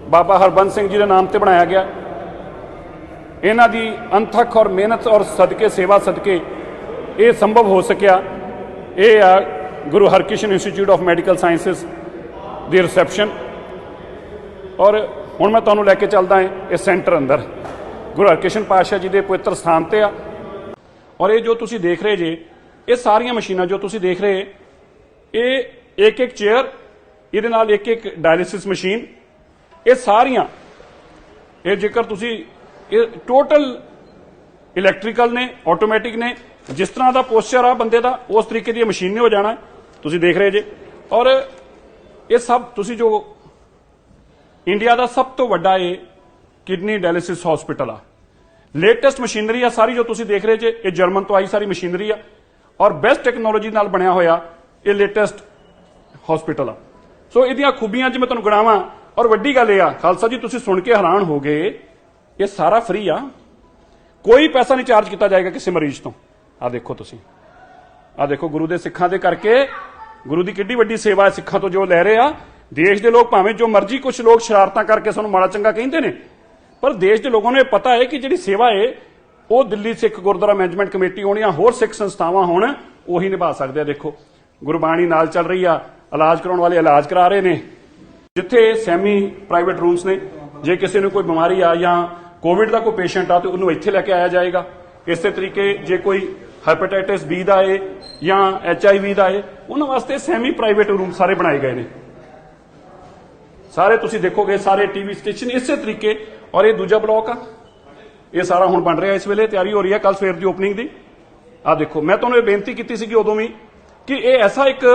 ਬਾਬਾ ਹਰਬੰਸ ਸਿੰਘ ਜੀ ਦੇ ਨਾਮ ਤੇ ਬਣਾਇਆ ਗਿਆ। ਇਹਨਾਂ ਦੀ ਅਣਥੱਕ ਔਰ ਮਿਹਨਤ ਔਰ ਸਦਕੇ ਸੇਵਾ ਸਦਕੇ ਇਹ ਸੰਭਵ ਹੋ ਸਕਿਆ। ਇਹ ਆ Guru Harkrishan institute of medical sciences ਦੀ ਰਿਸੈਪਸ਼ਨ। ਔਰ ਹੁਣ ਮੈਂ ਤੁਹਾਨੂੰ ਲੈ ਕੇ ਚੱਲਦਾ ਹਾਂ ਇਸ ਸੈਂਟਰ ਅੰਦਰ ਗੁਰੂ ਹਰਕ੍ਰਿਸ਼ਨ ਪਾਤਸ਼ਾਹ ਜੀ ਦੇ ਪਵਿੱਤਰ ਸਥਾਨ ਤੇ ਆ। ਔਰ ਇਹ ਜੋ ਤੁਸੀਂ ਦੇਖ ਰਹੇ ਜੇ ਇਹ ਸਾਰੀਆਂ ਮਸ਼ੀਨਾਂ ਜੋ ਤੁਸੀਂ ਦੇਖ ਰਹੇ ਇਹ ਇੱਕ ਇੱਕ ਚੇਅਰ, ਇਹਦੇ ਨਾਲ ਇੱਕ ਇੱਕ ਡਾਇਲਿਸਿਸ ਮਸ਼ੀਨ, ਇਹ ਸਾਰੀਆਂ ਇਹ ਜੇਕਰ ਤੁਸੀਂ ਇਹ ਟੋਟਲ ਇਲੈਕਟ੍ਰੀਕਲ ਨੇ, ਆਟੋਮੈਟਿਕ ਨੇ। ਜਿਸ ਤਰ੍ਹਾਂ ਦਾ ਪੋਸਚਰ ਆ ਬੰਦੇ ਦਾ ਉਸ ਤਰੀਕੇ ਦੀ ਮਸ਼ੀਨ ਨੇ ਹੋ ਜਾਣਾ ਤੁਸੀਂ ਦੇਖ ਰਹੇ ਜੇ। ਔਰ ਇਹ ਸਭ ਤੁਸੀਂ ਜੋ ਇੰਡੀਆ ਦਾ ਸਭ ਤੋਂ ਵੱਡਾ ਇਹ ਕਿਡਨੀ ਡਾਇਲਿਸਿਸ ਹਸਪੀਟਲ ਆ। ਲੇਟੈਸਟ ਮਸ਼ੀਨਰੀ ਆ ਸਾਰੀ ਜੋ ਤੁਸੀਂ ਦੇਖ ਰਹੇ ਜੇ, ਇਹ ਜਰਮਨ ਤੋਂ ਆਈ ਸਾਰੀ ਮਸ਼ੀਨਰੀ ਆ ਔਰ ਬੈਸਟ ਟੈਕਨੋਲੋਜੀ ਨਾਲ ਬਣਿਆ ਹੋਇਆ ਇਹ ਲੇਟੈਸਟ ਹਸਪੀਟਲ ਆ। ਸੋ ਇਹਦੀਆਂ ਖੂਬੀਆਂ ਅੱਜ ਮੈਂ ਤੁਹਾਨੂੰ ਗਿਣਾਵਾਂ। ਔਰ ਵੱਡੀ ਗੱਲ ਇਹ ਆ ਖਾਲਸਾ ਜੀ, ਤੁਸੀਂ ਸੁਣ ਕੇ ਹੈਰਾਨ ਹੋ ਗਏ, ਇਹ ਸਾਰਾ ਫ੍ਰੀ ਆ, ਕੋਈ ਪੈਸਾ ਨਹੀਂ ਚਾਰਜ ਕੀਤਾ ਜਾਏਗਾ ਕਿਸੇ ਮਰੀਜ਼ ਤੋਂ। ਆ ਦੇਖੋ ਤੁਸੀਂ, ਆ ਦੇਖੋ ਗੁਰੂ ਦੇ ਸਿੱਖਾਂ ਦੇ ਕਰਕੇ ਗੁਰੂ ਦੀ ਕਿੱਡੀ ਵੱਡੀ ਸੇਵਾ ਹੈ ਸਿੱਖਾਂ ਤੋਂ ਜੋ ਲੈ ਰਹੇ ਆ। ਦੇਸ਼ ਦੇ ਲੋਕ ਭਾਵੇਂ ਜੋ ਮਰਜ਼ੀ ਕੁਝ ਲੋਕ ਸ਼ਰਾਰਤਾਂ ਕਰਕੇ ਸਾਨੂੰ ਮਾੜਾ ਚੰਗਾ ਕਹਿੰਦੇ ਨੇ, ਪਰ ਦੇਸ਼ ਦੇ ਲੋਕਾਂ ਨੂੰ ਇਹ ਪਤਾ ਹੈ ਕਿ ਜਿਹੜੀ ਸੇਵਾ ਹੈ ਉਹ ਦਿੱਲੀ ਸਿੱਖ ਗੁਰਦੁਆਰਾ ਮੈਨੇਜਮੈਂਟ ਕਮੇਟੀ ਹੋਣੀਆਂ ਹੋਰ ਸਿੱਖ ਸੰਸਥਾਵਾਂ ਹੋਣ ਉਹੀ ਨਿਭਾ ਸਕਦੇ ਆ। ਦੇਖੋ ਗੁਰਬਾਣੀ ਨਾਲ ਚੱਲ ਰਹੀ ਆ, ਇਲਾਜ ਕਰਾਉਣ ਵਾਲੇ ਇਲਾਜ ਕਰਾ ਰਹੇ ਨੇ। ਜਿੱਥੇ ਸੈਮੀ ਪ੍ਰਾਈਵੇਟ ਰੂਮਸ ਨੇ, ਜੇ ਕਿਸੇ ਨੂੰ ਕੋਈ ਬਿਮਾਰੀ ਆ ਜਾਂ ਕੋਵਿਡ ਦਾ ਕੋਈ ਪੇਸ਼ੈਂਟ ਆ ਤੇ ਉਹਨੂੰ ਇੱਥੇ ਲੈ ਕੇ ਆਇਆ ਜਾਏਗਾ। ਇਸੇ ਤਰੀਕੇ ਜੇ ਕੋਈ ਹੈਪੇਟਾਈਟਿਸ ਬੀ ਦਾ ਹੈ ਜਾਂ HIV ਦਾ ਹੈ, ਉਹਨਾਂ ਵਾਸਤੇ ਸੈਮੀ ਪ੍ਰਾਈਵੇਟ ਰੂਮ ਸਾਰੇ ਬਣਾਏ ਗਏ ਨੇ। ਸਾਰੇ ਤੁਸੀਂ ਦੇਖੋਗੇ ਸਾਰੇ ਟੀਵੀ ਸਟੇਸ਼ਨ ਇਸੇ ਤਰੀਕੇ। ਔਰ ਇਹ ਦੂਜਾ ਬਲਾਕ ਆ, ਇਹ ਸਾਰਾ ਹੁਣ ਬਣ ਰਿਹਾ, ਇਸ ਵੇਲੇ ਤਿਆਰੀ ਹੋ ਰਹੀ ਹੈ ਕੱਲ ਸਵੇਰ ਦੀ ਓਪਨਿੰਗ ਦੀ। ਆ ਦੇਖੋ, ਮੈਂ ਤੁਹਾਨੂੰ ਇਹ ਬੇਨਤੀ ਕੀਤੀ ਸੀਗੀ ਉਦੋਂ ਵੀ ਕਿ ਇਹ ਐਸਾ ਇੱਕ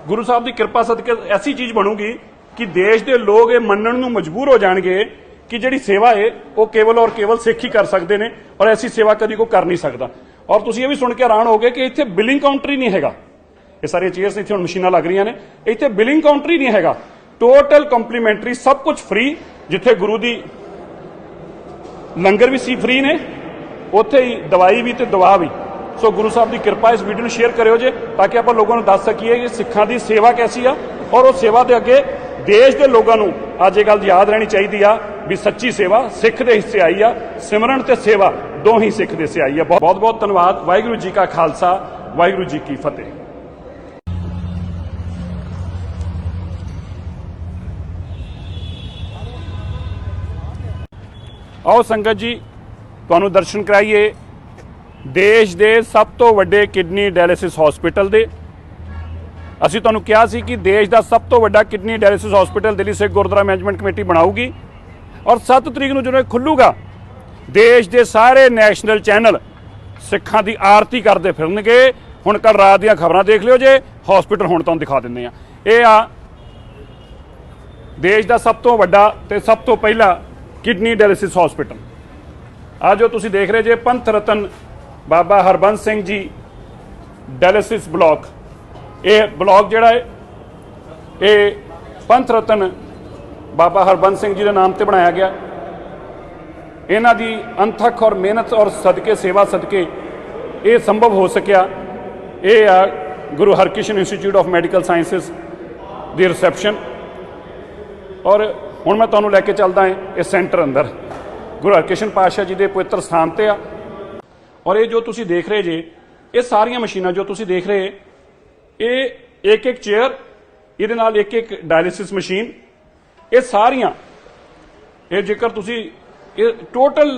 ਗੁਰੂ ਸਾਹਿਬ ਦੀ ਕਿਰਪਾ ਸਦਕੇ ਐਸੀ ਚੀਜ਼ ਬਣੂਗੀ ਕਿ ਦੇਸ਼ ਦੇ ਲੋਕ ਇਹ ਮੰਨਣ ਨੂੰ ਮਜਬੂਰ ਹੋ ਜਾਣਗੇ ਕਿ ਜਿਹੜੀ ਸੇਵਾ ਹੈ ਉਹ ਕੇਵਲ ਔਰ ਕੇਵਲ ਸਿੱਖ ਹੀ ਕਰ ਸਕਦੇ ਨੇ ਔਰ ਐਸੀ ਸੇਵਾ ਕਦੀ ਕੋਈ ਕਰ ਨਹੀਂ ਸਕਦਾ। ਔਰ ਤੁਸੀਂ ਇਹ ਵੀ ਸੁਣ ਕੇ ਹੈਰਾਨ ਹੋਗੇ ਕਿ ਇੱਥੇ ਬਿਲਿੰਗ ਕਾਊਂਟਰ ਹੀ ਨਹੀਂ ਹੈਗਾ। ਇਹ ਸਾਰੀਆਂ ਚੇਅਰਸ ਇੱਥੇ ਹੁਣ ਮਸ਼ੀਨਾਂ ਲੱਗ ਰਹੀਆਂ ਨੇ, ਇੱਥੇ ਬਿਲਿੰਗ ਕਾਊਂਟਰ ਹੀ ਨਹੀਂ ਹੈਗਾ। ਟੋਟਲ ਕੰਪਲੀਮੈਂਟਰੀ, ਸਭ ਕੁਝ ਫ੍ਰੀ। ਜਿੱਥੇ ਗੁਰੂ ਦੀ ਲੰਗਰ ਵੀ ਸੀ ਫ੍ਰੀ ਨੇ, ਉੱਥੇ ਹੀ ਦਵਾਈ ਵੀ ਤੇ ਦਵਾ ਵੀ। ਸੋ ਗੁਰੂ ਸਾਹਿਬ ਦੀ ਕਿਰਪਾ। ਇਸ ਵੀਡੀਓ ਨੂੰ ਸ਼ੇਅਰ ਕਰਿਓ ਜੇ, ਤਾਂ ਕਿ ਆਪਾਂ ਲੋਕਾਂ ਨੂੰ ਦੱਸ ਸਕੀਏ ਕਿ ਸਿੱਖਾਂ ਦੀ ਸੇਵਾ ਕੈਸੀ ਆ ਔਰ ਉਹ ਸੇਵਾ ਦੇ ਅੱਗੇ ਦੇਸ਼ ਦੇ ਲੋਕਾਂ ਨੂੰ ਅੱਜ ਇਹ ਗੱਲ ਯਾਦ ਰਹਿਣੀ ਚਾਹੀਦੀ ਆ ਵੀ ਸੱਚੀ ਸੇਵਾ ਸਿੱਖ ਦੇ ਹਿੱਸੇ ਆਈ ਆ। ਸਿਮਰਨ ਤੇ ਸੇਵਾ ਦੋਹੀਂ ਸਿੱਖ ਦੇ ਹਿੱਸੇ ਆਈ ਆ। ਬਹੁਤ ਬਹੁਤ ਧੰਨਵਾਦ। ਵਾਹਿਗੁਰੂ ਜੀ ਕਾ ਖਾਲਸਾ, ਵਾਹਿਗੁਰੂ ਜੀ ਕੀ ਫਤਿਹ। ਆਓ ਸੰਗਤ ਜੀ, ਤੁਹਾਨੂੰ ਦਰਸ਼ਨ ਕਰਾਈਏ ਦੇਸ਼ ਦੇ ਸਭ ਤੋਂ ਵੱਡੇ ਕਿਡਨੀ ਡਾਇਲਿਸਿਸ ਹਸਪੀਟਲ ਦੇ। ਅਸੀਂ ਤੁਹਾਨੂੰ ਕਿਹਾ ਸੀ ਕਿ ਦੇਸ਼ ਦਾ ਸਭ ਤੋਂ ਵੱਡਾ kidney dialysis hospital Delhi Sikh Gurdwara management committee ਬਣਾਊਗੀ ਔਰ 7 ਤਰੀਕ ਨੂੰ ਜਦੋਂ ਇਹ ਖੁੱਲੂਗਾ, ਦੇਸ਼ ਦੇ ਸਾਰੇ ਨੈਸ਼ਨਲ ਚੈਨਲ ਸਿੱਖਾਂ ਦੀ ਆਰਤੀ ਕਰਦੇ ਫਿਰਨਗੇ। ਹੁਣ ਕੱਲ ਰਾਤ ਦੀਆਂ ਖਬਰਾਂ ਦੇਖ ਲਿਓ ਜੇ, ਹਸਪੀਟਲ ਹੁਣ ਤੁਹਾਨੂੰ ਦਿਖਾ ਦਿੰਦੇ ਆ। ਇਹ ਆ ਦੇਸ਼ ਦਾ ਸਭ ਤੋਂ ਵੱਡਾ ਤੇ ਸਭ ਤੋਂ ਪਹਿਲਾ ਕਿਡਨੀ ਡਾਇਲਿਸਿਸ ਹਸਪੀਟਲ। ਆ ਜੋ ਤੁਸੀਂ ਦੇਖ ਰਹੇ ਜੇ ਪੰਥ ਰਤਨ ਬਾਬਾ ਹਰਬੰਸ ਸਿੰਘ ਜੀ ਡਾਇਲਿਸਿਸ ਬਲਾਕ। ਇਹ ਬਲਾਕ ਜਿਹੜਾ ਹੈ ਇਹ ਪੰਥ ਰਤਨ ਬਾਬਾ ਹਰਬੰਸ ਸਿੰਘ ਜੀ ਦੇ ਨਾਮ ਤੇ ਬਣਾਇਆ ਗਿਆ। ਇਹਨਾਂ ਦੀ ਅਣਥੱਕ ਔਰ ਮਿਹਨਤ ਔਰ ਸਦਕੇ, ਸੇਵਾ ਸਦਕੇ ਇਹ ਸੰਭਵ ਹੋ ਸਕਿਆ। ਇਹ ਆ Guru Harkrishan institute of medical sciences ਦੀ ਰਿਸੈਪਸ਼ਨ। ਔਰ ਹੁਣ ਮੈਂ ਤੁਹਾਨੂੰ ਲੈ ਕੇ ਚੱਲਦਾ ਹਾਂ ਇਸ ਸੈਂਟਰ ਅੰਦਰ, ਗੁਰੂ ਹਰਕ੍ਰਿਸ਼ਨ ਪਾਤਸ਼ਾਹ ਜੀ ਦੇ ਪਵਿੱਤਰ ਸਥਾਨ ਤੇ ਆ। ਔਰ ਇਹ ਜੋ ਤੁਸੀਂ ਦੇਖ ਰਹੇ ਜੇ, ਇਹ ਸਾਰੀਆਂ ਮਸ਼ੀਨਾਂ ਜੋ ਤੁਸੀਂ ਦੇਖ ਰਹੇ, ਇਹ ਇੱਕ ਇੱਕ ਚੇਅਰ, ਇਹਦੇ ਨਾਲ ਇੱਕ ਇੱਕ ਡਾਇਲਿਸਿਸ ਮਸ਼ੀਨ, ਇਹ ਸਾਰੀਆਂ, ਇਹ ਜੇਕਰ ਤੁਸੀਂ ਇਹ ਟੋਟਲ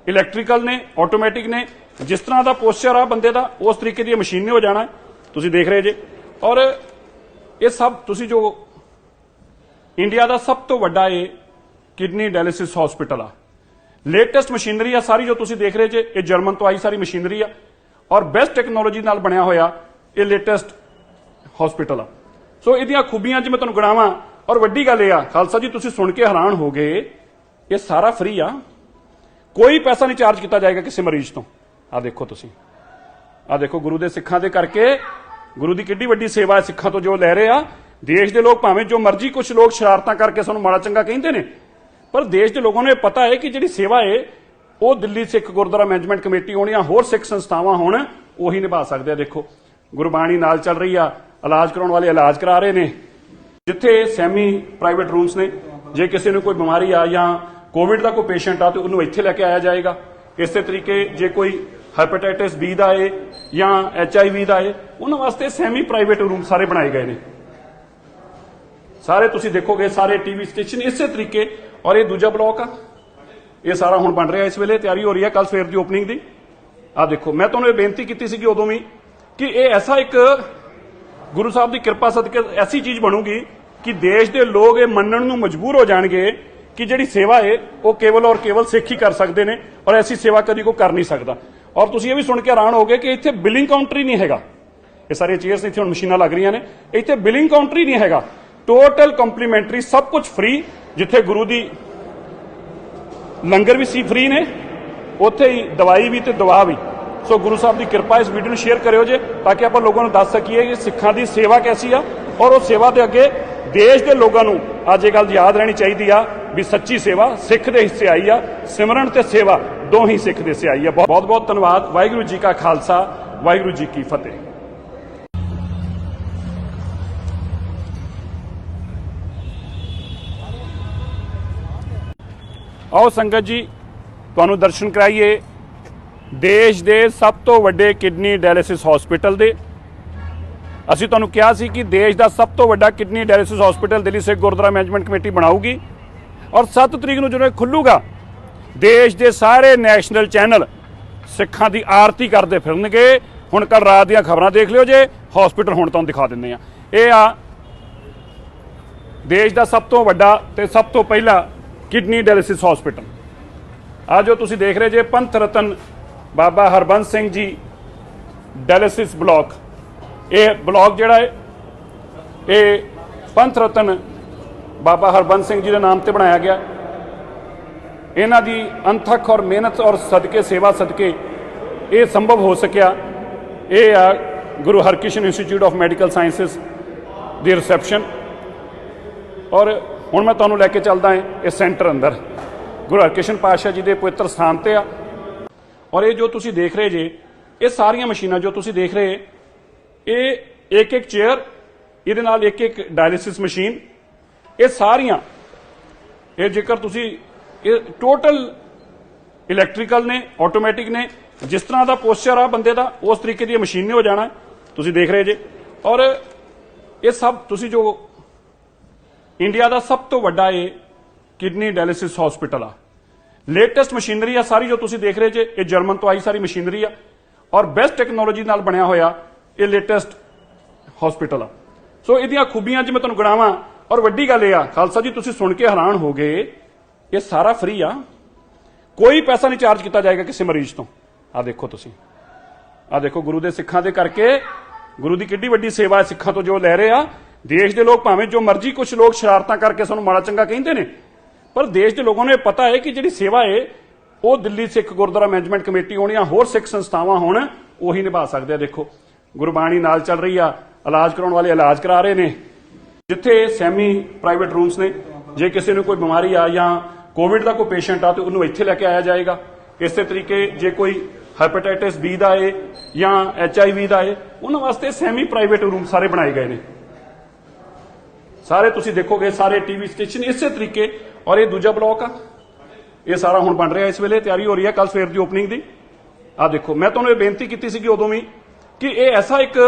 ਇਲੈਕਟ੍ਰੀਕਲ ਨੇ, ਆਟੋਮੈਟਿਕ ਨੇ। ਜਿਸ ਤਰ੍ਹਾਂ ਦਾ ਪੋਸਚਰ ਆ ਬੰਦੇ ਦਾ, ਉਸ ਤਰੀਕੇ ਦੀ ਮਸ਼ੀਨ ਨੇ ਹੋ ਜਾਣਾ। ਤੁਸੀਂ ਦੇਖ ਰਹੇ ਜੇ। ਔਰ ਇਹ ਸਭ ਤੁਸੀਂ ਜੋ ਇੰਡੀਆ ਦਾ ਸਭ ਤੋਂ ਵੱਡਾ ਇਹ ਕਿਡਨੀ ਡਾਇਲਿਸਿਸ ਹਸਪੀਟਲ ਆ। ਲੇਟੈਸਟ ਮਸ਼ੀਨਰੀ ਆ ਸਾਰੀ ਜੋ ਤੁਸੀਂ ਦੇਖ ਰਹੇ ਜੇ, ਇਹ ਜਰਮਨ ਤੋਂ ਆਈ ਸਾਰੀ ਮਸ਼ੀਨਰੀ ਆ ਔਰ ਬੈਸਟ ਟੈਕਨੋਲੋਜੀ ਨਾਲ ਬਣਿਆ ਹੋਇਆ ਇਹ ਲੇਟੈਸਟ ਹਸਪੀਟਲ ਆ। ਸੋ ਇਹਦੀਆਂ ਖੂਬੀਆਂ ਅੱਜ ਮੈਂ ਤੁਹਾਨੂੰ ਗਿਣਾਵਾਂ। ਔਰ ਵੱਡੀ ਗੱਲ ਇਹ ਆ ਖਾਲਸਾ ਜੀ, ਤੁਸੀਂ ਸੁਣ ਕੇ ਹੈਰਾਨ ਹੋ ਗਏ, ਇਹ ਸਾਰਾ ਫ੍ਰੀ ਆ, ਕੋਈ ਪੈਸਾ ਨਹੀਂ ਚਾਰਜ ਕੀਤਾ ਜਾਏਗਾ ਕਿਸੇ ਮਰੀਜ਼ ਤੋਂ। ਆ ਦੇਖੋ ਤੁਸੀਂ, ਆ ਦੇਖੋ ਗੁਰੂ ਦੇ ਸਿੱਖਾਂ ਦੇ ਕਰਕੇ ਗੁਰੂ ਦੀ ਕਿੱਡੀ ਵੱਡੀ ਸੇਵਾ ਹੈ ਸਿੱਖਾਂ ਤੋਂ ਜੋ ਲੈ ਰਹੇ ਆ। ਦੇਸ਼ ਦੇ ਲੋਕ ਭਾਵੇਂ ਜੋ ਮਰਜ਼ੀ, ਕੁਝ ਲੋਕ ਸ਼ਰਾਰਤਾਂ ਕਰਕੇ ਸਾਨੂੰ ਮਾੜਾ ਚੰਗਾ ਕਹਿੰਦੇ ਨੇ, ਪਰ ਦੇਸ਼ ਦੇ ਲੋਕਾਂ ਨੂੰ ਇਹ ਪਤਾ ਹੈ ਕਿ ਜਿਹੜੀ ਸੇਵਾ ਹੈ ਉਹ ਦਿੱਲੀ ਸਿੱਖ ਗੁਰਦੁਆਰਾ ਮੈਨੇਜਮੈਂਟ ਕਮੇਟੀ ਹੋਣੀਆਂ ਹੋਰ ਸਿੱਖ ਸੰਸਥਾਵਾਂ ਹੋਣ ਉਹੀ ਨਿਭਾ ਸਕਦੇ ਆ। ਦੇਖੋ ਗੁਰਬਾਣੀ ਨਾਲ ਚੱਲ ਰਹੀ ਆ, ਇਲਾਜ ਕਰਾਉਣ ਵਾਲੇ ਇਲਾਜ ਕਰਾ ਰਹੇ ਨੇ। ਜਿੱਥੇ ਸੈਮੀ ਪ੍ਰਾਈਵੇਟ ਰੂਮਸ ਨੇ, ਜੇ ਕਿਸੇ ਨੂੰ ਕੋਈ ਬਿਮਾਰੀ ਆ ਜਾਂ ਕੋਵਿਡ ਦਾ ਕੋਈ ਪੇਸ਼ੈਂਟ ਆ ਤੇ ਉਹਨੂੰ ਇੱਥੇ ਲੈ ਕੇ ਆਇਆ ਜਾਏਗਾ। ਇਸੇ ਤਰੀਕੇ ਜੇ ਕੋਈ ਹੈਪੇਟਾਈਟਿਸ ਬੀ ਦਾ ਹੈ ਜਾਂ HIV ਦਾ ਹੈ, ਉਹਨਾਂ ਵਾਸਤੇ ਸੈਮੀ ਪ੍ਰਾਈਵੇਟ ਰੂਮ ਸਾਰੇ ਬਣਾਏ ਗਏ ਨੇ। ਸਾਰੇ ਤੁਸੀਂ ਦੇਖੋਗੇ ਸਾਰੇ ਟੀਵੀ ਸਟੇਸ਼ਨ ਇਸੇ ਤਰੀਕੇ। ਔਰ ਇਹ ਦੂਜਾ ਬਲਾਕ ਆ, ਇਹ ਸਾਰਾ ਹੁਣ ਬਣ ਰਿਹਾ, ਇਸ ਵੇਲੇ ਤਿਆਰੀ ਹੋ ਰਹੀ ਹੈ ਕੱਲ ਸਵੇਰ ਦੀ ਓਪਨਿੰਗ ਦੀ। ਆ ਦੇਖੋ, ਮੈਂ ਤੁਹਾਨੂੰ ਇਹ ਬੇਨਤੀ ਕੀਤੀ ਸੀਗੀ ਉਦੋਂ ਵੀ ਕਿ ਇਹ ਐਸਾ ਇੱਕ ਗੁਰੂ ਸਾਹਿਬ ਦੀ ਕਿਰਪਾ ਸਦਕੇ ਐਸੀ ਚੀਜ਼ ਬਣੂਗੀ ਕਿ ਦੇਸ਼ ਦੇ ਲੋਕ ਇਹ ਮੰਨਣ ਨੂੰ ਮਜਬੂਰ ਹੋ ਜਾਣਗੇ ਕਿ ਜਿਹੜੀ ਸੇਵਾ ਹੈ ਉਹ ਕੇਵਲ ਔਰ ਕੇਵਲ ਸਿੱਖ ਹੀ ਕਰ ਸਕਦੇ ਨੇ ਔਰ ਐਸੀ ਸੇਵਾ ਕਦੀ ਕੋਈ ਕਰ ਨਹੀਂ ਸਕਦਾ। ਔਰ ਤੁਸੀਂ ਇਹ ਵੀ ਸੁਣ ਕੇ ਹੈਰਾਨ ਹੋਗੇ ਕਿ ਇੱਥੇ ਬਿਲਿੰਗ ਕਾਊਂਟਰ ਹੀ ਨਹੀਂ ਹੈਗਾ। ਇਹ ਸਾਰੀਆਂ ਚੇਅਰਸ ਇੱਥੇ ਹੁਣ ਮਸ਼ੀਨਾਂ ਲੱਗ ਰਹੀਆਂ ਨੇ, ਇੱਥੇ ਬਿਲਿੰਗ ਕਾਊਂਟਰ ਹੀ ਨਹੀਂ ਹੈਗਾ। ਟੋਟਲ ਕੰਪਲੀਮੈਂਟਰੀ, ਸਭ ਕੁਝ ਫ੍ਰੀ। ਜਿੱਥੇ ਗੁਰੂ ਦੀ ਲੰਗਰ ਵੀ ਸੀ ਫ੍ਰੀ ਨੇ, ਉੱਥੇ ਹੀ ਦਵਾਈ ਵੀ ਤੇ ਦਵਾ ਵੀ। ਸੋ ਗੁਰੂ ਸਾਹਿਬ ਦੀ ਕਿਰਪਾ। ਇਸ ਵੀਡੀਓ ਨੂੰ ਸ਼ੇਅਰ ਕਰਿਓ ਜੇ, ਤਾਂ ਕਿ ਆਪਾਂ ਲੋਕਾਂ ਨੂੰ ਦੱਸ ਸਕੀਏ ਕਿ ਸਿੱਖਾਂ ਦੀ ਸੇਵਾ ਕੈਸੀ ਆ ਔਰ ਉਹ ਸੇਵਾ ਦੇ ਅੱਗੇ ਦੇਸ਼ ਦੇ ਲੋਕਾਂ ਨੂੰ ਅੱਜ ਇਹ ਗੱਲ ਯਾਦ ਰਹਿਣੀ ਚਾਹੀਦੀ ਆ ਵੀ ਸੱਚੀ ਸੇਵਾ ਸਿੱਖ ਦੇ ਹਿੱਸੇ ਆਈ ਆ। ਸਿਮਰਨ ਤੇ ਸੇਵਾ ਦੋਹੀਂ ਸਿੱਖ ਦੇ ਹਿੱਸੇ ਆਈ ਆ। ਬਹੁਤ ਬਹੁਤ ਧੰਨਵਾਦ। ਵਾਹਿਗੁਰੂ ਜੀ ਕਾ ਖਾਲਸਾ, ਵਾਹਿਗੁਰੂ ਜੀ ਕੀ ਫਤਿਹ। ਆਓ ਸੰਗਤ ਜੀ, ਤੁਹਾਨੂੰ ਦਰਸ਼ਨ ਕਰਾਈਏ ਦੇਸ਼ ਦੇ ਸਭ ਤੋਂ ਵੱਡੇ ਕਿਡਨੀ ਡਾਇਲਿਸਿਸ ਹਸਪੀਟਲ ਦੇ। ਅਸੀਂ ਤੁਹਾਨੂੰ ਕਿਹਾ ਸੀ ਕਿ ਦੇਸ਼ ਦਾ ਸਭ ਤੋਂ ਵੱਡਾ kidney dialysis hospital Delhi Sikh Gurdwara management committee ਬਣਾਊਗੀ ਔਰ 7 ਤਰੀਕ ਨੂੰ ਜਦੋਂ ਇਹ ਖੁੱਲੂਗਾ ਦੇਸ਼ ਦੇ ਸਾਰੇ ਨੈਸ਼ਨਲ ਚੈਨਲ ਸਿੱਖਾਂ ਦੀ ਆਰਤੀ ਕਰਦੇ ਫਿਰਨਗੇ। ਹੁਣ ਕੱਲ ਰਾਤ ਦੀਆਂ ਖਬਰਾਂ ਦੇਖ ਲਿਓ ਜੇ, ਹਸਪੀਟਲ ਹੁਣ ਤੁਹਾਨੂੰ ਦਿਖਾ ਦਿੰਦੇ ਆ। ਇਹ ਆ ਦੇਸ਼ ਦਾ ਸਭ ਤੋਂ ਵੱਡਾ ਤੇ ਸਭ ਤੋਂ ਪਹਿਲਾ ਕਿਡਨੀ ਡਾਇਲਿਸਿਸ ਹਸਪੀਟਲ। ਆ ਜੋ ਤੁਸੀਂ ਦੇਖ ਰਹੇ ਜੇ ਪੰਥ ਰਤਨ ਬਾਬਾ ਹਰਬੰਸ ਸਿੰਘ ਜੀ ਡਾਇਲਿਸਿਸ ਬਲਾਕ। ਇਹ ਬਲਾਕ ਜਿਹੜਾ ਹੈ ਇਹ ਪੰਥ ਰਤਨ ਬਾਬਾ ਹਰਬੰਸ ਸਿੰਘ ਜੀ ਦੇ ਨਾਮ ਤੇ ਬਣਾਇਆ ਗਿਆ। ਇਹਨਾਂ ਦੀ ਅਣਥੱਕ ਔਰ ਮਿਹਨਤ ਔਰ ਸਦਕੇ ਸੇਵਾ ਸਦਕੇ ਇਹ ਸੰਭਵ ਹੋ ਸਕਿਆ। ਇਹ ਆ Guru Harkrishan institute of medical sciences ਦੀ ਰਿਸੈਪਸ਼ਨ ਔਰ ਹੁਣ ਮੈਂ ਤੁਹਾਨੂੰ ਲੈ ਕੇ ਚੱਲਦਾ ਹਾਂ ਇਸ ਸੈਂਟਰ ਅੰਦਰ ਗੁਰੂ ਹਰਕ੍ਰਿਸ਼ਨ ਪਾਤਸ਼ਾਹ ਜੀ ਦੇ ਪਵਿੱਤਰ ਸਥਾਨ ਤੇ ਆ। ਔਰ ਇਹ ਜੋ ਤੁਸੀਂ ਦੇਖ ਰਹੇ ਜੇ ਇਹ ਸਾਰੀਆਂ ਮਸ਼ੀਨਾਂ ਜੋ ਤੁਸੀਂ ਦੇਖ ਰਹੇ ਇਹ ਇੱਕ ਚੇਅਰ, ਇਹਦੇ ਨਾਲ ਇੱਕ ਡਾਇਲਿਸਿਸ ਮਸ਼ੀਨ, ਇਹ ਸਾਰੀਆਂ ਇਹ ਜੇਕਰ ਤੁਸੀਂ ਇਹ ਟੋਟਲ ਇਲੈਕਟ੍ਰੀਕਲ ਨੇ, ਆਟੋਮੈਟਿਕ ਨੇ। ਜਿਸ ਤਰ੍ਹਾਂ ਦਾ ਪੋਸਚਰ ਆ ਬੰਦੇ ਦਾ ਉਸ ਤਰੀਕੇ ਦੀ ਮਸ਼ੀਨ ਨੇ ਹੋ ਜਾਣਾ। ਤੁਸੀਂ ਦੇਖ ਰਹੇ ਜੇ ਔਰ ਇਹ ਸਭ ਤੁਸੀਂ ਜੋ ਇੰਡੀਆ ਦਾ ਸਭ ਤੋਂ ਵੱਡਾ ਇਹ ਕਿਡਨੀ ਡਾਇਲਿਸਿਸ ਹਸਪੀਟਲ ਆ। ਲੇਟੈਸਟ ਮਸ਼ੀਨਰੀ ਆ ਸਾਰੀ ਜੋ ਤੁਸੀਂ ਦੇਖ ਰਹੇ ਜੇ, ਇਹ ਜਰਮਨ ਤੋਂ ਆਈ ਸਾਰੀ ਮਸ਼ੀਨਰੀ ਆ ਔਰ ਬੈਸਟ ਟੈਕਨੋਲੋਜੀ ਨਾਲ ਬਣਿਆ ਹੋਇਆ ਇਹ ਲੇਟੈਸਟ ਹਸਪੀਟਲ ਆ। ਸੋ ਇਹਦੀਆਂ ਖੂਬੀਆਂ ਅੱਜ ਮੈਂ ਤੁਹਾਨੂੰ ਗਿਣਾਵਾਂ ਔਰ ਵੱਡੀ ਗੱਲ ਇਹ ਆ ਖਾਲਸਾ ਜੀ, ਤੁਸੀਂ ਸੁਣ ਕੇ ਹੈਰਾਨ ਹੋ ਗਏ, ਇਹ ਸਾਰਾ ਫ੍ਰੀ ਆ, ਕੋਈ ਪੈਸਾ ਨਹੀਂ ਚਾਰਜ ਕੀਤਾ ਜਾਏਗਾ ਕਿਸੇ ਮਰੀਜ਼ ਤੋਂ। ਆ ਦੇਖੋ ਤੁਸੀਂ, ਆ ਦੇਖੋ ਗੁਰੂ ਦੇ ਸਿੱਖਾਂ ਦੇ ਕਰਕੇ ਗੁਰੂ ਦੀ ਕਿੱਡੀ ਵੱਡੀ ਸੇਵਾ ਹੈ ਸਿੱਖਾਂ ਤੋਂ ਜੋ ਲੈ ਰਹੇ ਆ। ਦੇਸ਼ ਦੇ ਲੋਕ ਭਾਵੇਂ ਜੋ ਮਰਜ਼ੀ ਕੁਝ ਲੋਕ ਸ਼ਰਾਰਤਾਂ ਕਰਕੇ ਸਾਨੂੰ ਮਾੜਾ ਚੰਗਾ ਕਹਿੰਦੇ ਨੇ, ਪਰ ਦੇਸ਼ ਦੇ ਲੋਕਾਂ ਨੂੰ ਇਹ ਪਤਾ ਹੈ ਕਿ ਜਿਹੜੀ ਸੇਵਾ ਹੈ ਉਹ ਦਿੱਲੀ ਸਿੱਖ ਗੁਰਦੁਆਰਾ ਮੈਨੇਜਮੈਂਟ ਕਮੇਟੀ ਹੋਣ ਜਾਂ ਹੋਰ ਸਿੱਖ ਸੰਸਥਾਵਾਂ ਹੋਣ ਉਹੀ ਨਿਭਾ ਸਕਦੇ ਆ। ਦੇਖੋ ਗੁਰਬਾਣੀ ਨਾਲ ਚੱਲ ਰਹੀ ਆ, ਇਲਾਜ ਕਰਾਉਣ ਵਾਲੇ ਇਲਾਜ ਕਰਾ ਰਹੇ ਨੇ। ਜਿੱਥੇ ਸੈਮੀ ਪ੍ਰਾਈਵੇਟ ਰੂਮਸ ਨੇ, ਜੇ ਕਿਸੇ ਨੂੰ ਕੋਈ ਬਿਮਾਰੀ ਆ ਜਾਂ ਕੋਵਿਡ ਦਾ ਕੋਈ ਪੇਸ਼ੈਂਟ ਆ ਤੇ ਉਹਨੂੰ ਇੱਥੇ ਲੈ ਕੇ ਆਇਆ ਜਾਏਗਾ। ਇਸੇ ਤਰੀਕੇ ਜੇ ਕੋਈ ਹੈਪੇਟਾਈਟਿਸ ਬੀ ਦਾ ਹੈ ਜਾਂ HIV ਦਾ ਹੈ, ਉਹਨਾਂ ਵਾਸਤੇ ਸੈਮੀ ਪ੍ਰਾਈਵੇਟ ਰੂਮ ਸਾਰੇ ਬਣਾਏ ਗਏ ਨੇ। ਸਾਰੇ ਤੁਸੀਂ ਦੇਖੋਗੇ ਸਾਰੇ ਟੀਵੀ ਸਟੇਸ਼ਨ ਇਸੇ ਤਰੀਕੇ। ਔਰ ਇਹ ਦੂਜਾ ਬਲਾਕ ਆ, ਇਹ ਸਾਰਾ ਹੁਣ ਬਣ ਰਿਹਾ, ਇਸ ਵੇਲੇ ਤਿਆਰੀ ਹੋ ਰਹੀ ਹੈ ਕੱਲ ਸਵੇਰ ਦੀ ਓਪਨਿੰਗ ਦੀ। ਆ ਦੇਖੋ, ਮੈਂ ਤੁਹਾਨੂੰ ਇਹ ਬੇਨਤੀ ਕੀਤੀ ਸੀਗੀ ਉਦੋਂ ਵੀ ਕਿ ਇਹ ਐਸਾ ਇੱਕ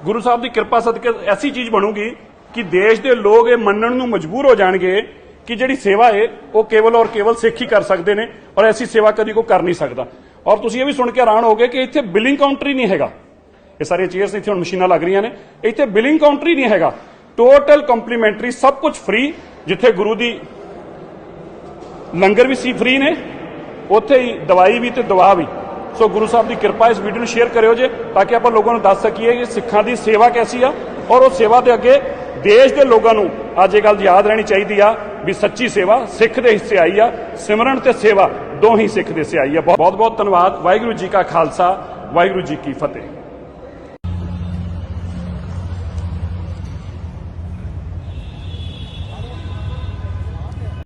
ਗੁਰੂ ਸਾਹਿਬ ਦੀ ਕਿਰਪਾ ਸਦਕੇ ਐਸੀ ਚੀਜ਼ ਬਣੂਗੀ ਕਿ ਦੇਸ਼ ਦੇ ਲੋਕ ਇਹ ਮੰਨਣ ਨੂੰ ਮਜਬੂਰ ਹੋ ਜਾਣਗੇ ਕਿ ਜਿਹੜੀ ਸੇਵਾ ਹੈ ਉਹ ਕੇਵਲ ਔਰ ਕੇਵਲ ਸਿੱਖ ਹੀ ਕਰ ਸਕਦੇ ਨੇ ਔਰ ਐਸੀ ਸੇਵਾ ਕਦੀ ਕੋਈ ਕਰ ਨਹੀਂ ਸਕਦਾ। ਔਰ ਤੁਸੀਂ ਇਹ ਵੀ ਸੁਣ ਕੇ ਹੈਰਾਨ ਹੋਗੇ ਕਿ ਇੱਥੇ ਬਿਲਿੰਗ ਕਾਊਂਟਰ ਹੀ ਨਹੀਂ ਹੈਗਾ। ਇਹ ਸਾਰੀਆਂ ਚੇਅਰਸ ਇੱਥੇ ਹੁਣ ਮਸ਼ੀਨਾਂ ਲੱਗ ਰਹੀਆਂ ਨੇ, ਇੱਥੇ ਬਿਲਿੰਗ ਕਾਊਂਟਰ ਹੀ ਨਹੀਂ ਹੈਗਾ। ਟੋਟਲ ਕੰਪਲੀਮੈਂਟਰੀ, ਸਭ ਕੁਝ ਫ੍ਰੀ। ਜਿੱਥੇ ਗੁਰੂ ਦੀ ਲੰਗਰ ਵੀ ਸੀ ਫ੍ਰੀ ਨੇ, ਉੱਥੇ ਹੀ ਦਵਾਈ ਵੀ ਤੇ ਦਵਾ ਵੀ। ਸੋ ਗੁਰੂ ਸਾਹਿਬ ਦੀ ਕਿਰਪਾ। ਇਸ ਵੀਡੀਓ ਨੂੰ ਸ਼ੇਅਰ ਕਰਿਓ ਜੇ ਤਾਂ ਕਿ ਆਪਾਂ ਲੋਕਾਂ ਨੂੰ ਦੱਸ ਸਕੀਏ ਕਿ ਸਿੱਖਾਂ ਦੀ ਸੇਵਾ ਕੈਸੀ ਆ ਔਰ ਉਹ ਸੇਵਾ ਦੇ ਅੱਗੇ ਦੇਸ਼ ਦੇ ਲੋਕਾਂ ਨੂੰ ਅੱਜ ਇਹ ਗੱਲ ਯਾਦ ਰਹਿਣੀ ਚਾਹੀਦੀ ਆ ਵੀ ਸੱਚੀ ਸੇਵਾ ਸਿੱਖ ਦੇ ਹਿੱਸੇ ਆਈ ਆ। ਸਿਮਰਨ ਤੇ ਸੇਵਾ ਦੋਹੀਂ ਸਿੱਖ ਦੇ ਹਿੱਸੇ ਆਈ ਆ। ਬਹੁਤ ਬਹੁਤ ਧੰਨਵਾਦ। ਵਾਹਿਗੁਰੂ ਜੀ ਕਾ ਖਾਲਸਾ, ਵਾਹਿਗੁਰੂ ਜੀ ਕੀ ਫਤਿਹ।